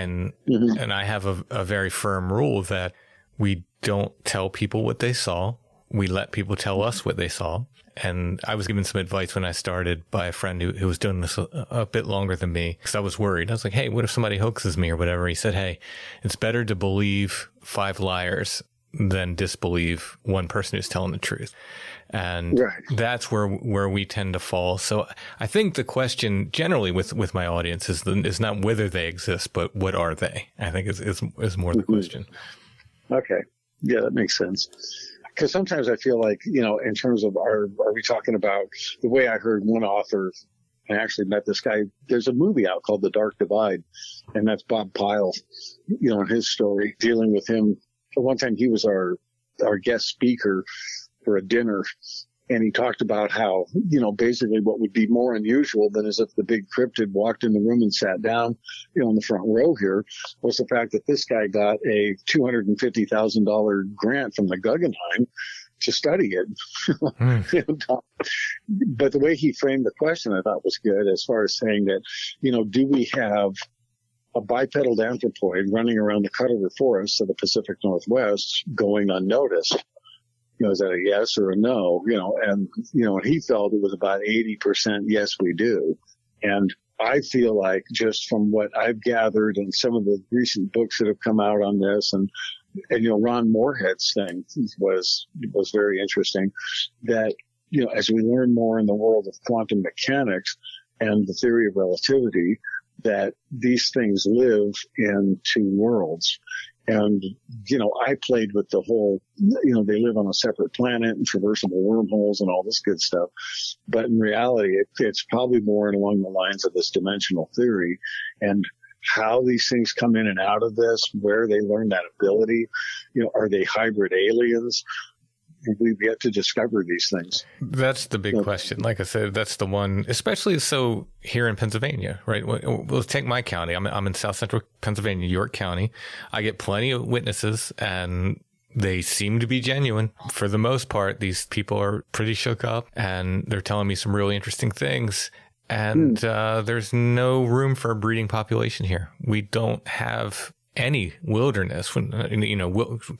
And I have a very firm rule that we don't tell people what they saw. We let people tell us what they saw. And I was given some advice when I started by a friend who was doing this a bit longer than me, because I was worried. I was like, hey, what if somebody hoaxes me or whatever? He said, hey, it's better to believe 5 liars than disbelieve one person who's telling the truth. And that's where we tend to fall. So I think the question generally with my audience is not whether they exist, but what are they? I think is more the question. Okay. Yeah, that makes sense. Because sometimes I feel like, in terms of are we talking about the way I heard one author, I actually met this guy. There's a movie out called The Dark Divide, and that's Bob Pyle, and his story dealing with him. One time he was our guest speaker for a dinner, and he talked about how, basically what would be more unusual than as if the big cryptid walked in the room and sat down, in the front row here, was the fact that this guy got a $250,000 grant from the Guggenheim to study it. But the way he framed the question, I thought was good, as far as saying that, do we have a bipedal anthropoid running around the cutover forests of the Pacific Northwest going unnoticed? Is that a yes or a no? And he felt it was about 80% yes, we do. And I feel like, just from what I've gathered and some of the recent books that have come out on this, and Ron Moorhead's thing was very interesting, that, as we learn more in the world of quantum mechanics and the theory of relativity, that these things live in two worlds. And, I played with the whole, they live on a separate planet and traversable wormholes and all this good stuff. But in reality, it's probably more along the lines of this dimensional theory, and how these things come in and out of this, where they learn that ability. Are they hybrid aliens? We've yet to discover these things. That's the big question. Like I said, that's the one, especially so here in Pennsylvania, right? We'll take my county. I'm in South Central Pennsylvania, York County. I get plenty of witnesses, and they seem to be genuine. For the most part, these people are pretty shook up, and they're telling me some really interesting things. And there's no room for a breeding population here. We don't have any wilderness,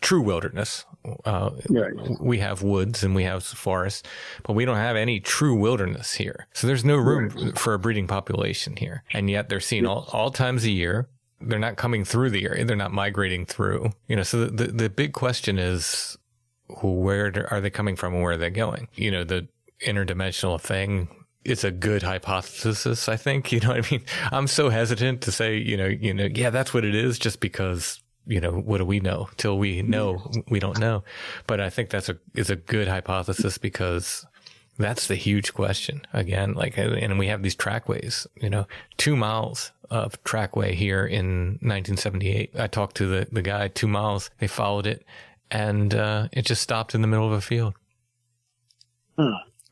true wilderness. We have woods and we have forests, but we don't have any true wilderness here. So there's no room for a breeding population here. And yet they're seen all times a year. They're not coming through the area. They're not migrating through, so the big question is, where are they coming from and where are they going? The interdimensional thing, it's a good hypothesis, I think. I'm so hesitant to say, yeah, that's what it is, just because, what do we know? Till we know, we don't know. But I think it's a good hypothesis, because that's the huge question. Again, and we have these trackways, 2 miles of trackway here in 1978. I talked to the guy, 2 miles, they followed it, and it just stopped in the middle of a field.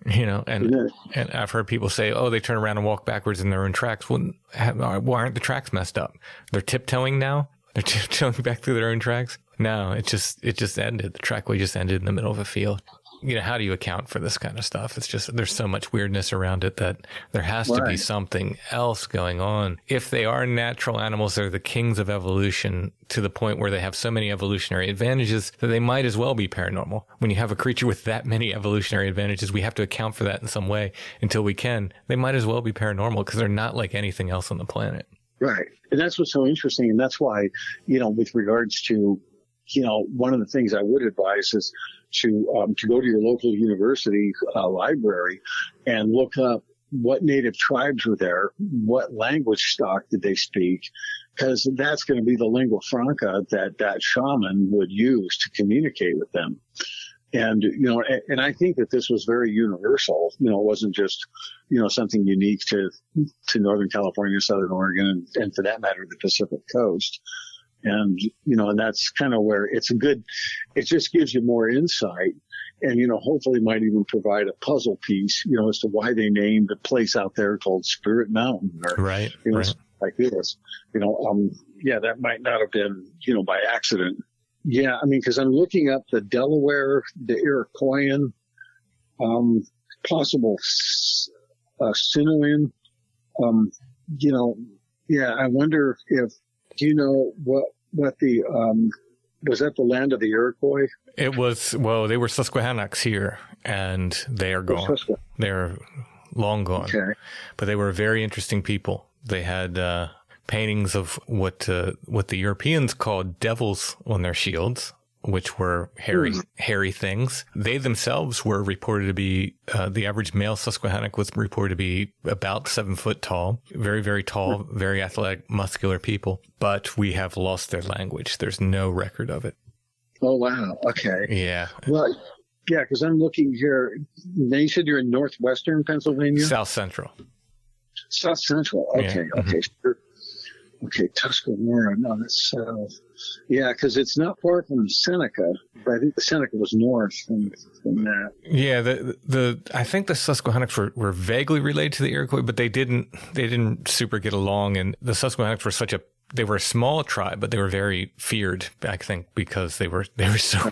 And I've heard people say, oh, they turn around and walk backwards in their own tracks. Well, why aren't the tracks messed up? They're tiptoeing now? They're tiptoeing back through their own tracks? No, it just ended. The trackway just ended in the middle of a field. how do you account for this kind of stuff? It's just, there's so much weirdness around it that there has to be something else going on. If they are natural animals, they're the kings of evolution to the point where they have so many evolutionary advantages that they might as well be paranormal. When you have a creature with that many evolutionary advantages, we have to account for that in some way. Until we can, they might as well be paranormal because they're not like anything else on the planet. Right. And that's what's so interesting. And that's why, with regards to, one of the things I would advise is to go to your local university library and look up what native tribes were there, what language stock did they speak, because that's going to be the lingua franca that shaman would use to communicate with them. And, and I think that this was very universal. It wasn't just, something unique to Northern California, Southern Oregon, and for that matter, the Pacific Coast. And, and that's kind of where it just gives you more insight and, hopefully might even provide a puzzle piece, as to why they named a place out there called Spirit Mountain or, right. like this, that might not have been, by accident. Yeah. I mean, cause I'm looking up the Delaware, the Iroquoian, possible, Sinuan, I wonder if, do you know what the, was that the land of the Iroquois? It was, they were Susquehannocks here, and they are gone. They're long gone. Okay. But they were very interesting people. They had paintings of what the Europeans called devils on their shields, which were hairy things. They themselves were reported to be, the average male Susquehannock was reported to be about 7 foot tall, very, very tall, very athletic, muscular people. But we have lost their language. There's no record of it. Oh, wow. Okay. Yeah. Well, yeah, because I'm looking here. Now you said you're in northwestern Pennsylvania? South Central. South Central. Okay. Yeah. Okay. Sure. Okay. Tuscarora. No, that's south. Yeah, because it's not far from Seneca, but I think the Seneca was north from that. Yeah, I think the Susquehannocks were vaguely related to the Iroquois, but they didn't super get along. And the Susquehannocks were they were a small tribe, but they were very feared, I think, because they were so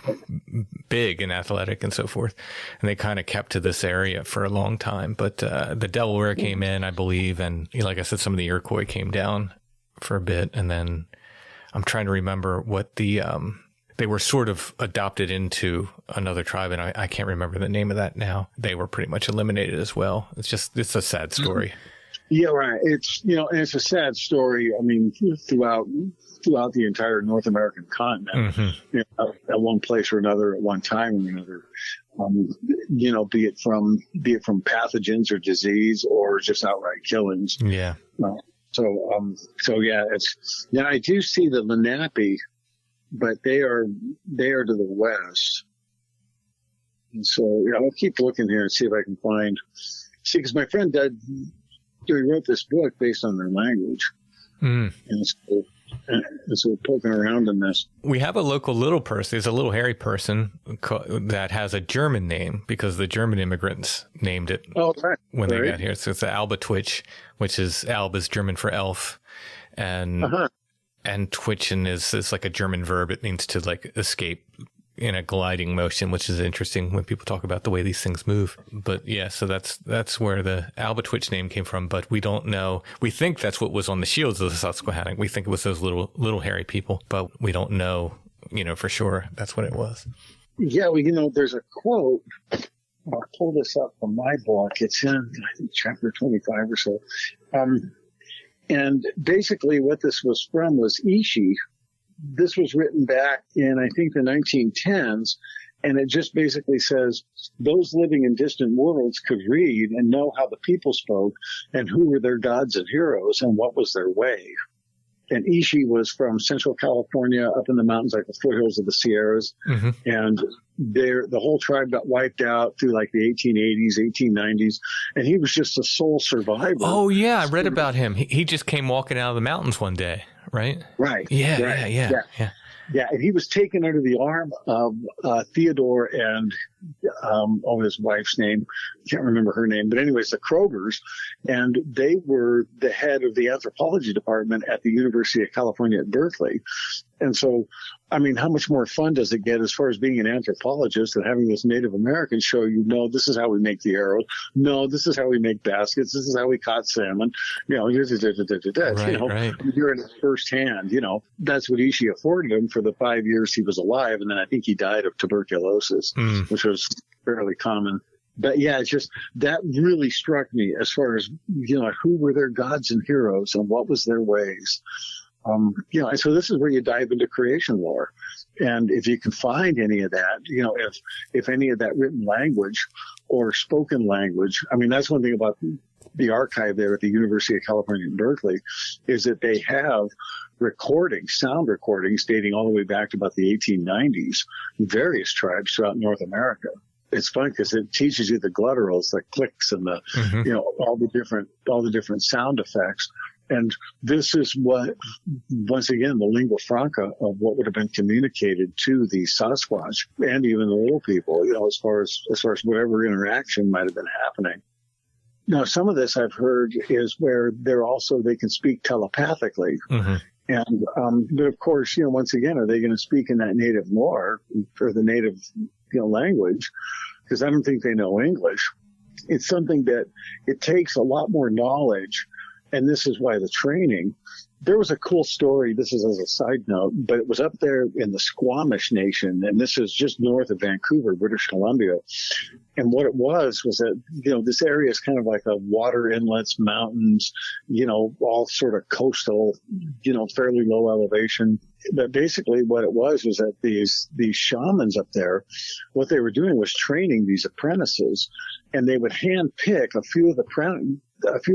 big and athletic and so forth. And they kind of kept to this area for a long time. But the Delaware came in, I believe, and like I said, some of the Iroquois came down for a bit, and then I'm trying to remember what they were sort of adopted into another tribe, and I can't remember the name of that now. They were pretty much eliminated as well. It's a sad story. Yeah, right. It's, and it's a sad story. I mean, throughout the entire North American continent, at one place or another, at one time or another, be it from pathogens or disease or just outright killings. Yeah. So yeah, I do see the Lenape, but they are to the west. And so, I'll keep looking here and see if I can because my friend he wrote this book based on their language. And so we're poking around in this. We have a local little person. There's a little hairy person that has a German name because the German immigrants named it when they got here. So it's the Albatwitch, which is Alb is German for elf. And twitchen is like a German verb. It means to like escape in a gliding motion, which is interesting when people talk about the way these things move. But yeah, so that's where the Albatwitch name came from, but we don't know. We think that's what was on the shields of the Susquehannock. We think it was those little hairy people, but we don't know, for sure that's what it was. Yeah, well, there's a quote. I'll pull this up from my book. It's in, I think, chapter 25 or so. And basically what this was from was Ishi. This was written back in, I think, the 1910s, and it just basically says those living in distant worlds could read and know how the people spoke and who were their gods and heroes and what was their way. And Ishi was from Central California up in the mountains, like the foothills of the Sierras. And the whole tribe got wiped out through like the 1880s, 1890s. And he was just a sole survivor. Oh, yeah. I read about him. He just came walking out of the mountains one day, right? Right. Yeah. Yeah, and he was taken under the arm of Theodore and his wife's name. I can't remember her name, but anyways, the Krogers, and they were the head of the anthropology department at the University of California at Berkeley. And so, I mean, how much more fun does it get as far as being an anthropologist and having this Native American show you, no, this is how we make the arrows. No, this is how we make baskets. This is how we caught salmon. You know, Right, you know, right. you're in it firsthand. You know, that's what Ishi afforded him for the 5 years he was alive. And then I think he died of tuberculosis, which was fairly common. But yeah, it's just that really struck me as far as, you know, who were their gods and heroes and what was their ways. You know, and so this is where you dive into creation lore. And if you can find any of that, you know, if any of that written language or spoken language, I mean, that's one thing about the archive there at the University of California in Berkeley is that they have recordings, sound recordings dating all the way back to about the 1890s, various tribes throughout North America. It's fun because it teaches you the glottalals, the clicks and the, you know, all the different sound effects. And this is what, once again, the lingua franca of what would have been communicated to the Sasquatch and even the little people, you know, as far as whatever interaction might have been happening. Now, some of this I've heard is where they can speak telepathically. And, but of course, you know, once again, are they going to speak in that native lore or the native, you know, language? Because I don't think they know English. It's something that it takes a lot more knowledge. And this is why the training. There was a cool story. This is as a side note, but it was up there in the Squamish Nation. And this is just north of Vancouver, British Columbia. And what it was that, you know, this area is kind of like a water inlets, mountains, you know, all sort of coastal, you know, fairly low elevation. But basically what it was that these shamans up there, what they were doing was training these apprentices, and they would hand pick a few of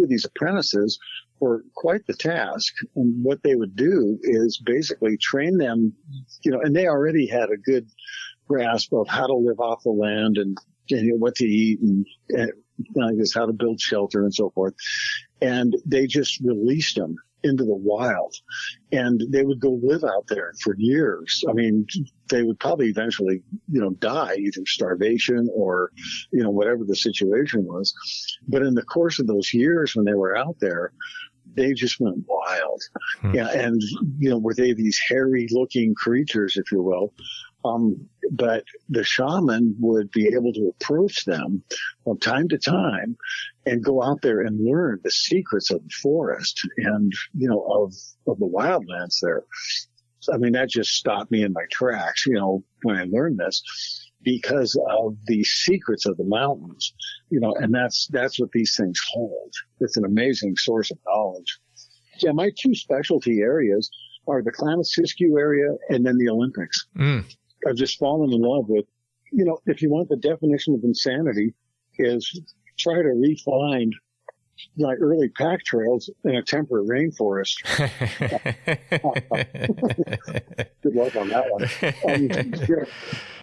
these apprentices for quite the task. And what they would do is basically train them, you know, and they already had a good grasp of how to live off the land and you know, what to eat and I guess how to build shelter and so forth. And they just released them into the wild, and they would go live out there for years. I mean, they would probably eventually, you know, die either starvation or, you know, whatever the situation was. But in the course of those years when they were out there, they just went wild. Yeah. And, you know, were they these hairy looking creatures, if you will? But the shaman would be able to approach them from time to time and go out there and learn the secrets of the forest and, you know, of the wildlands there. So, I mean, that just stopped me in my tracks, you know, when I learned this because of the secrets of the mountains, you know, and that's what these things hold. It's an amazing source of knowledge. Yeah. My two specialty areas are the Klamath-Siskiyou area and then the Olympics. I've just fallen in love with, you know, if you want the definition of insanity is try to re-find my early pack trails in a temperate rainforest. Good luck on that one.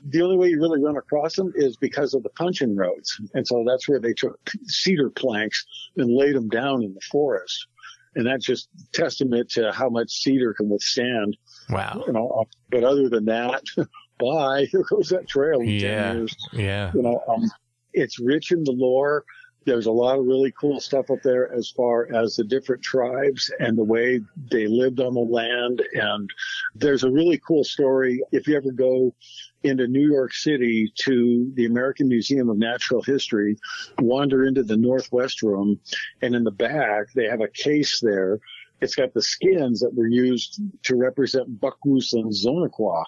The only way you really run across them is because of the puncheon roads. And so that's where they took cedar planks and laid them down in the forest. And that's just testament to how much cedar can withstand. Wow. You know, but other than that, bye. Here goes that trail in 10 years. Yeah. You know, it's rich in the lore. There's a lot of really cool stuff up there as far as the different tribes and the way they lived on the land. And there's a really cool story. If you ever go into New York City to the American Museum of Natural History, wander into the Northwest Room, and in the back, they have a case there. It's got the skins that were used to represent Buckwus and Zonaqua.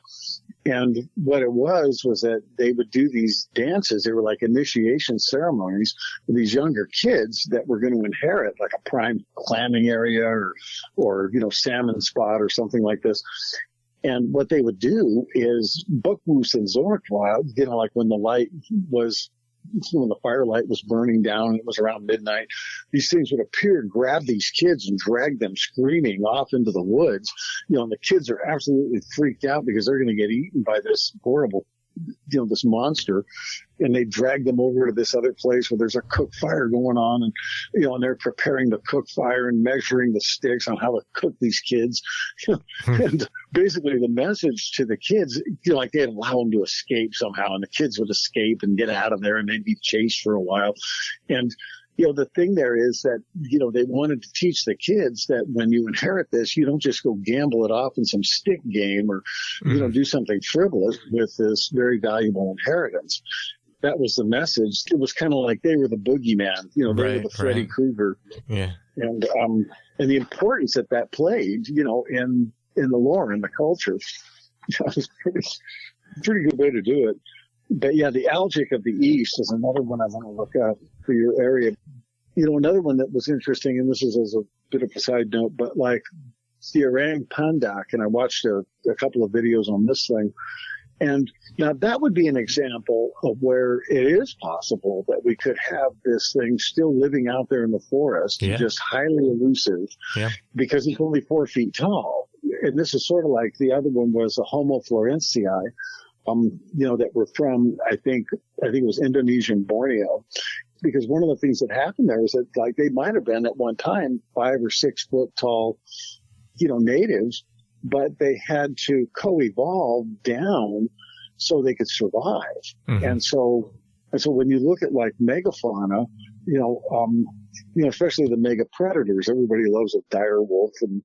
And what it was that they would do these dances. They were like initiation ceremonies for these younger kids that were going to inherit like a prime clamming area or, you know, salmon spot or something like this. And what they would do is Buckwus and Zonaqua, you know, like when the firelight was burning down, it was around midnight, these things would appear and grab these kids and drag them screaming off into the woods. You know, and the kids are absolutely freaked out because they're going to get eaten by this horrible, you know, this monster. And they drag them over to this other place where there's a cook fire going on, and, you know, and they're preparing the cook fire and measuring the sticks on how to cook these kids. And basically the message to the kids, you know, like they'd allow them to escape somehow, and the kids would escape and get out of there, and they'd be chased for a while. And the thing there is that, they wanted to teach the kids that when you inherit this, you don't just go gamble it off in some stick game or, do something frivolous with this very valuable inheritance. That was the message. It was kind of like they were the boogeyman, they were the Freddy Krueger. Yeah. And the importance that played, in the lore and the culture. It was pretty good way to do it. But yeah, the algic of the East is another one I want to look up for your area. Another one that was interesting, and this is as a bit of a side note, but like the orang pandak, and I watched a couple of videos on this thing. And now that would be an example of where it is possible that we could have this thing still living out there in the forest, just highly elusive, because it's only 4 feet tall. And this is sort of like the other one was a Homo florentii, that were from, I think it was Indonesian Borneo. Because one of the things that happened there is that, like, they might have been at one time 5 or 6 foot tall, natives, but they had to co-evolve down so they could survive. Mm-hmm. And so when you look at like megafauna, especially the mega predators, everybody loves a dire wolf and,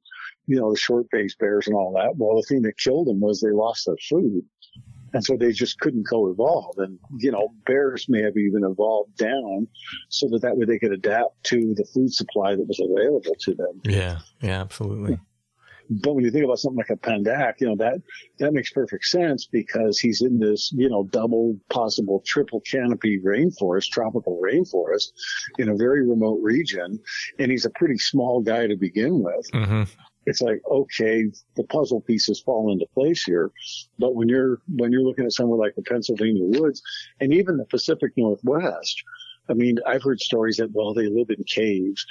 the short-faced bears and all that. Well, the thing that killed them was they lost their food. And so they just couldn't co-evolve. And, bears may have even evolved down so that way they could adapt to the food supply that was available to them. Yeah, absolutely. But when you think about something like a pandak, that makes perfect sense because he's in this, double, possible triple canopy rainforest, tropical rainforest in a very remote region. And he's a pretty small guy to begin with. Mm-hmm. It's like, okay, the puzzle pieces fall into place here. But when you're looking at somewhere like the Pennsylvania woods and even the Pacific Northwest, I mean, I've heard stories that, they live in caves.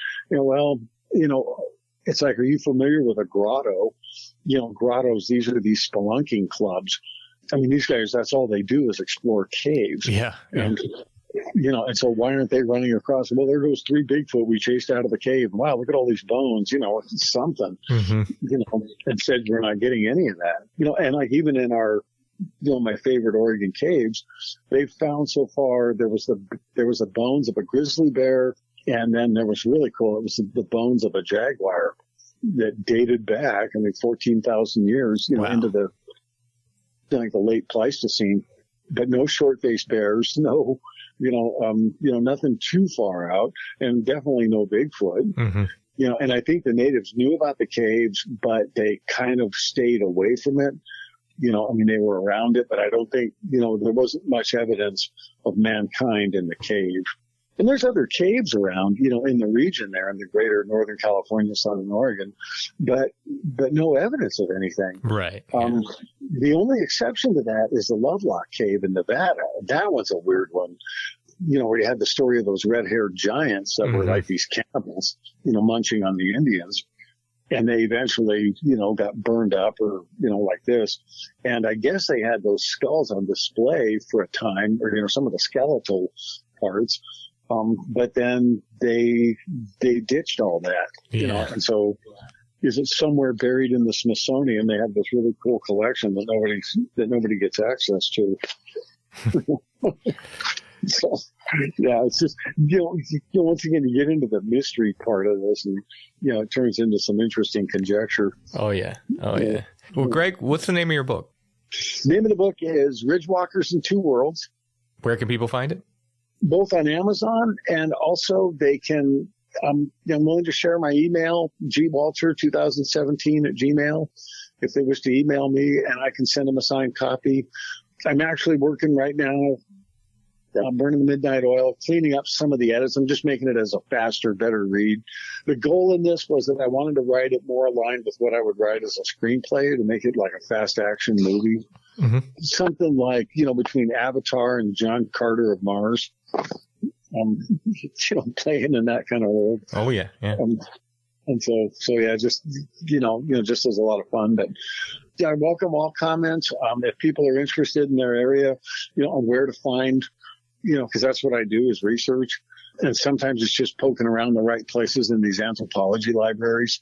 It's like, are you familiar with a grotto? Grottos, these are these spelunking clubs. I mean, these guys, that's all they do is explore caves. Yeah. And, and so why aren't they running across? Well, there goes 3 Bigfoot we chased out of the cave. Wow, look at all these bones. It's something. Mm-hmm. Instead, we're not getting any of that. And like even in our, my favorite Oregon caves, they've found so far there was the bones of a grizzly bear. And then there was really cool. It was the bones of a jaguar that dated back, 14,000 years, into the late Pleistocene, but no short-faced bears, no, nothing too far out, and definitely no Bigfoot. Mm-hmm. And I think the natives knew about the caves, but they kind of stayed away from it. They were around it, but I don't think, there wasn't much evidence of mankind in the cave. And there's other caves around, in the region there in the greater Northern California, Southern Oregon, but no evidence of anything. Right. The only exception to that is the Lovelock Cave in Nevada. That one's a weird one, where you had the story of those red-haired giants that were like these cannibals, munching on the Indians. And they eventually, got burned up or, like this. And I guess they had those skulls on display for a time or, some of the skeletal parts. But then they ditched all that, and so is it somewhere buried in the Smithsonian? They have this really cool collection that nobody gets access to. So, yeah, it's just, once again, you get into the mystery part of this and, it turns into some interesting conjecture. Oh yeah. Well, Greg, what's the name of your book? The name of the book is Ridgewalkers in Two Worlds. Where can people find it? Both on Amazon and also they can, I'm willing to share my email, gwalter2017@gmail, if they wish to email me and I can send them a signed copy. I'm actually working right now, burning the midnight oil, cleaning up some of the edits. I'm just making it as a faster, better read. The goal in this was that I wanted to write it more aligned with what I would write as a screenplay to make it like a fast action movie. Mm-hmm. Something like, between Avatar and John Carter of Mars. Playing in that kind of world. Oh yeah. And so yeah, just just as a lot of fun. But yeah, I welcome all comments. If people are interested in their area, on where to find, because that's what I do is research, and sometimes it's just poking around the right places in these anthropology libraries,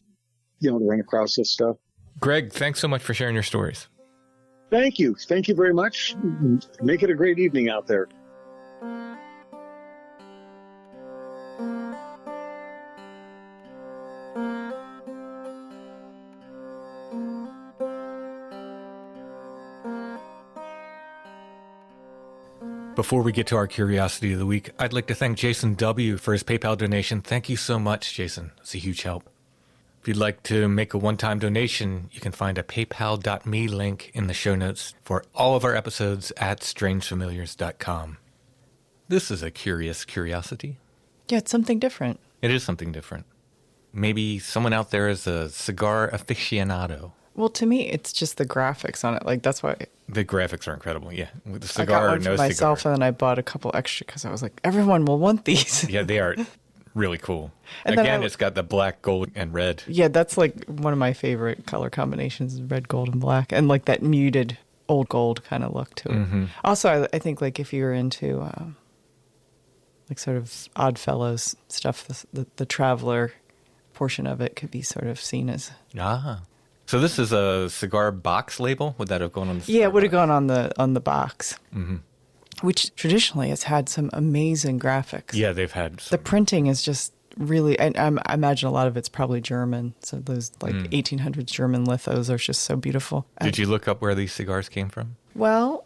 to run across this stuff. Greg, thanks so much for sharing your stories. Thank you very much. Make it a great evening out there. Before we get to our Curiosity of the Week, I'd like to thank Jason W. for his PayPal donation. Thank you so much, Jason. It's a huge help. If you'd like to make a one-time donation, you can find a paypal.me link in the show notes for all of our episodes at strangefamiliars.com. This is a curious curiosity. Yeah, it's something different. It is something different. Maybe someone out there is a cigar aficionado. Well, to me, it's just the graphics on it. Like, that's why The graphics are incredible, yeah. With the I got cigar or one for no myself, cigar. and then I bought a couple extra because I was like, everyone will want these. Yeah, they are really cool. And then Again, it's got the black, gold, and red. Yeah, that's like one of my favorite color combinations, red, gold, and black. And like that muted old gold kind of look to it. Mm-hmm. Also, I think like if you're into like sort of Oddfellows stuff, the Traveler portion of it could be sort of seen as... Ah. So this is a cigar box label? Would that have gone on the cigar Yeah, it would have box? gone on the box. Mm-hmm. Which traditionally has had some amazing graphics. Yeah, they've had The some. printing is just really, and I imagine a lot of it's probably German. So those like 1800s German lithos are just so beautiful. Did you look up where these cigars came from? Well,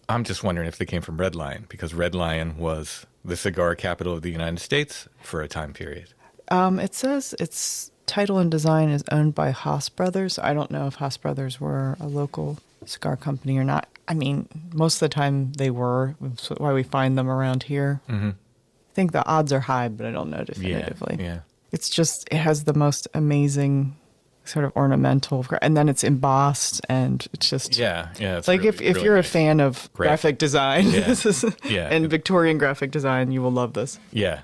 I'm just wondering if they came from Red Lion, because Red Lion was the cigar capital of the United States for a time period. it says its title and design is owned by Haas Brothers. I don't know if Haas Brothers were a local cigar company or not. I mean, most of the time they were. That's why we find them around here. Mm-hmm. I think the odds are high, but I don't know definitively. Yeah. It's just, it has the most amazing sort of ornamental, and then it's embossed, and it's just... Yeah. It's like really, if really you're nice. a fan of graphic design, Yeah. this is, Yeah. and Victorian graphic design, you will love this. Yeah.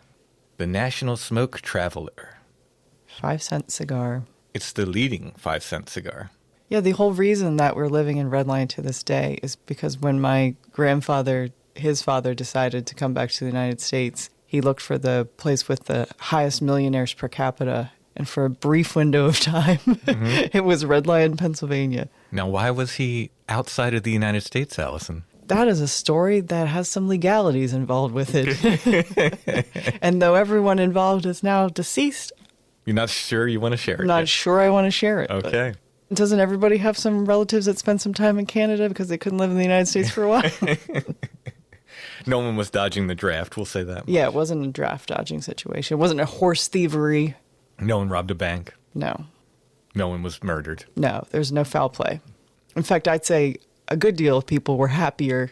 The National Smoke Traveler. 5-cent cigar. It's the leading 5-cent cigar. Yeah, the whole reason that we're living in Red Lion to this day is because when my grandfather, his father, decided to come back to the United States, he looked for the place with the highest millionaires per capita. And for a brief window of time, it was Red Lion, Pennsylvania. Now, why was he outside of the United States, Allison? That is a story that has some legalities involved with it. And though everyone involved is now deceased, You're not sure you want to share it? I'm not yet? sure I want to share it. Okay. But doesn't everybody have some relatives that spent some time in Canada because they couldn't live in the United States for a while? No one was dodging the draft, we'll say that. Yeah, it wasn't a draft dodging situation. It wasn't a horse thievery. No one robbed a bank. No, No one was murdered. there's no foul play. In fact, I'd say a good deal of people were happier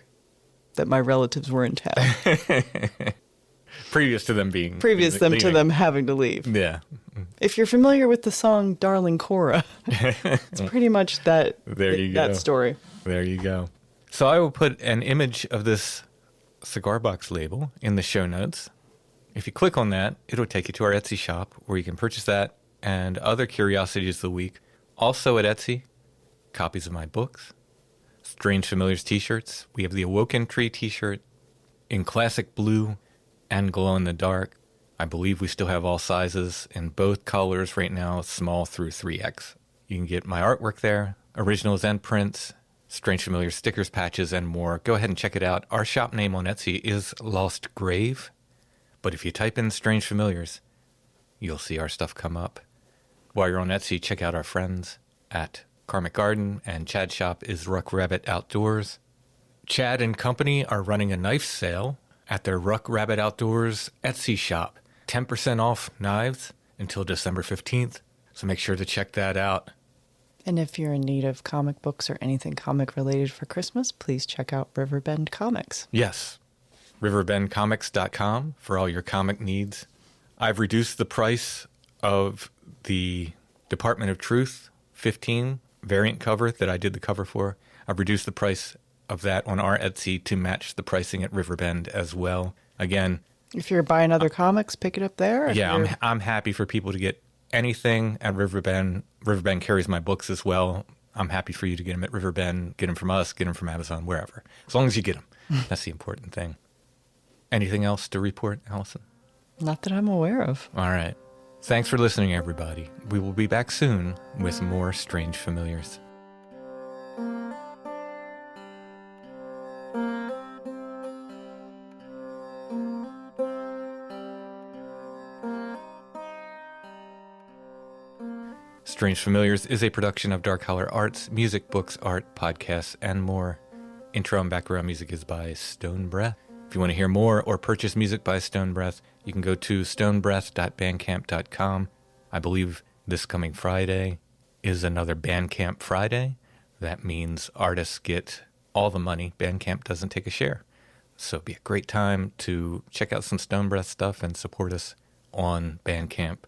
that my relatives were in town. Previous to them being... Previous to leaving. them having to leave. Yeah. If you're familiar with the song Darling Cora, it's pretty much that, There you go. that story. There you go. So I will put an image of this cigar box label in the show notes. If you click on that, it'll take you to our Etsy shop where you can purchase that and other Curiosities of the Week. Also at Etsy, copies of my books, Strange Familiars t-shirts. We have the Awoken Tree t-shirt in classic blue and glow in the dark. I believe we still have all sizes in both colors right now, small through 3X. You can get my artwork there, originals and prints, Strange Familiar stickers, patches, and more. Go ahead and check it out. Our shop name on Etsy is Lost Grave, but if you type in Strange Familiars, you'll see our stuff come up. While you're on Etsy, check out our friends at Karmic Garden, and Chad's shop is Ruck Rabbit Outdoors. Chad and company are running a knife sale at their Ruck Rabbit Outdoors Etsy shop. 10% off knives until December 15th, so make sure to check that out. And if you're in need of comic books or anything comic related for Christmas, please check out Riverbend Comics. Yes, riverbendcomics.com for all your comic needs. I've reduced the price of the Department of Truth 15 variant cover that I did the cover for. I've reduced the price of that on our Etsy to match the pricing at Riverbend as well. Again, If you're buying other comics, pick it up there. If yeah, you're- I'm happy for people to get anything at Riverbend. Riverbend carries my books as well. I'm happy for you to get them at Riverbend, get them from us, get them from Amazon, wherever. As long as you get them. That's the important thing. Anything else to report, Allison? Not that I'm aware of. All right. Thanks for listening, everybody. We will be back soon with more Strange Familiars. Strange Familiars is a production of Dark Holler Arts, music, books, art, podcasts, and more. Intro and background music is by Stone Breath. If you want to hear more or purchase music by Stone Breath, you can go to stonebreath.bandcamp.com. I believe this coming Friday is another Bandcamp Friday. That means artists get all the money. Bandcamp doesn't take a share. So it'd be a great time to check out some Stone Breath stuff and support us on Bandcamp.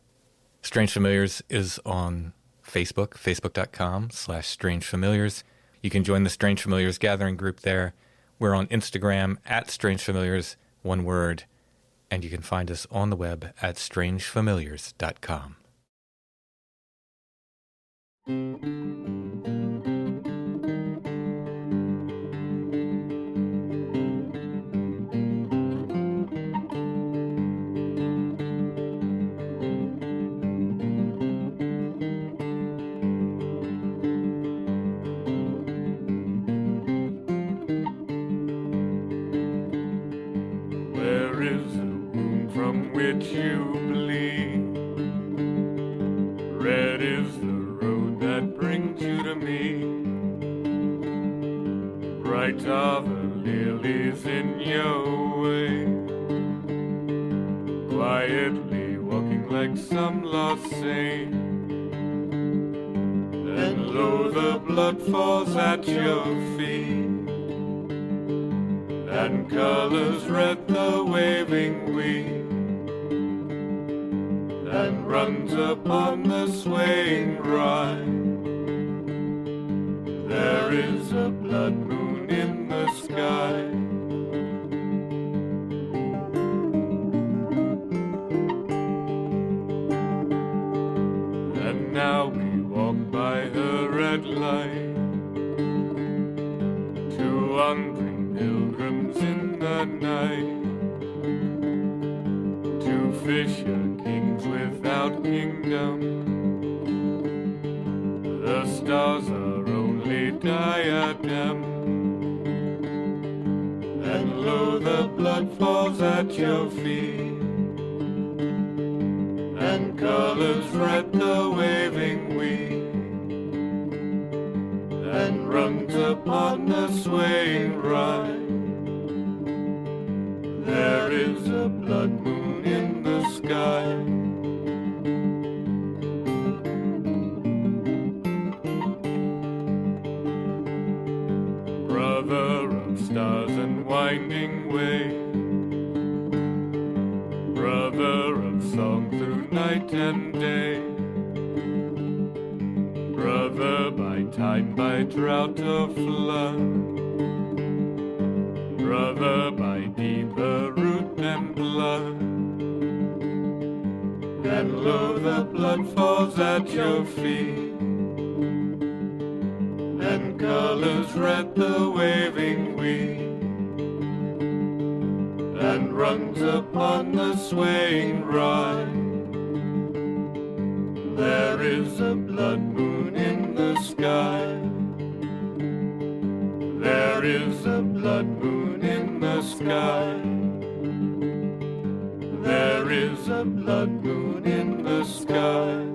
Strange Familiars is on Facebook, facebook.com/Strange Familiars. You can join the Strange Familiars gathering group there. We're on Instagram @Strange Familiars, one word, and you can find us on the web at strangefamiliars.com. Where is the womb from which you bleed? Red is the road that brings you to me. Bright are the lilies in your way, quietly walking like some lost saint. And lo, the blood falls at your feet, and colors red the waving wheat, and runs upon the swaying ride. There is a blood moon in the sky. And now we walk by the red light, two wandering pilgrims in the night, two fisher kings without kingdom. The stars are only diadem, and lo, the blood falls at your feet, and colors red the waving wheat, and runs upon the swaying ride. There is a blood moon in the sky. Brother of stars and winding way, brother of song through night and day, brother by tide, by drought or flood, brother by deeper root and blood. And lo, the blood falls at your feet, and colors red the waving wheat, and runs upon the swaying ride. There is a blood moon in the sky. There is a blood moon in the sky. There is a blood moon in the sky.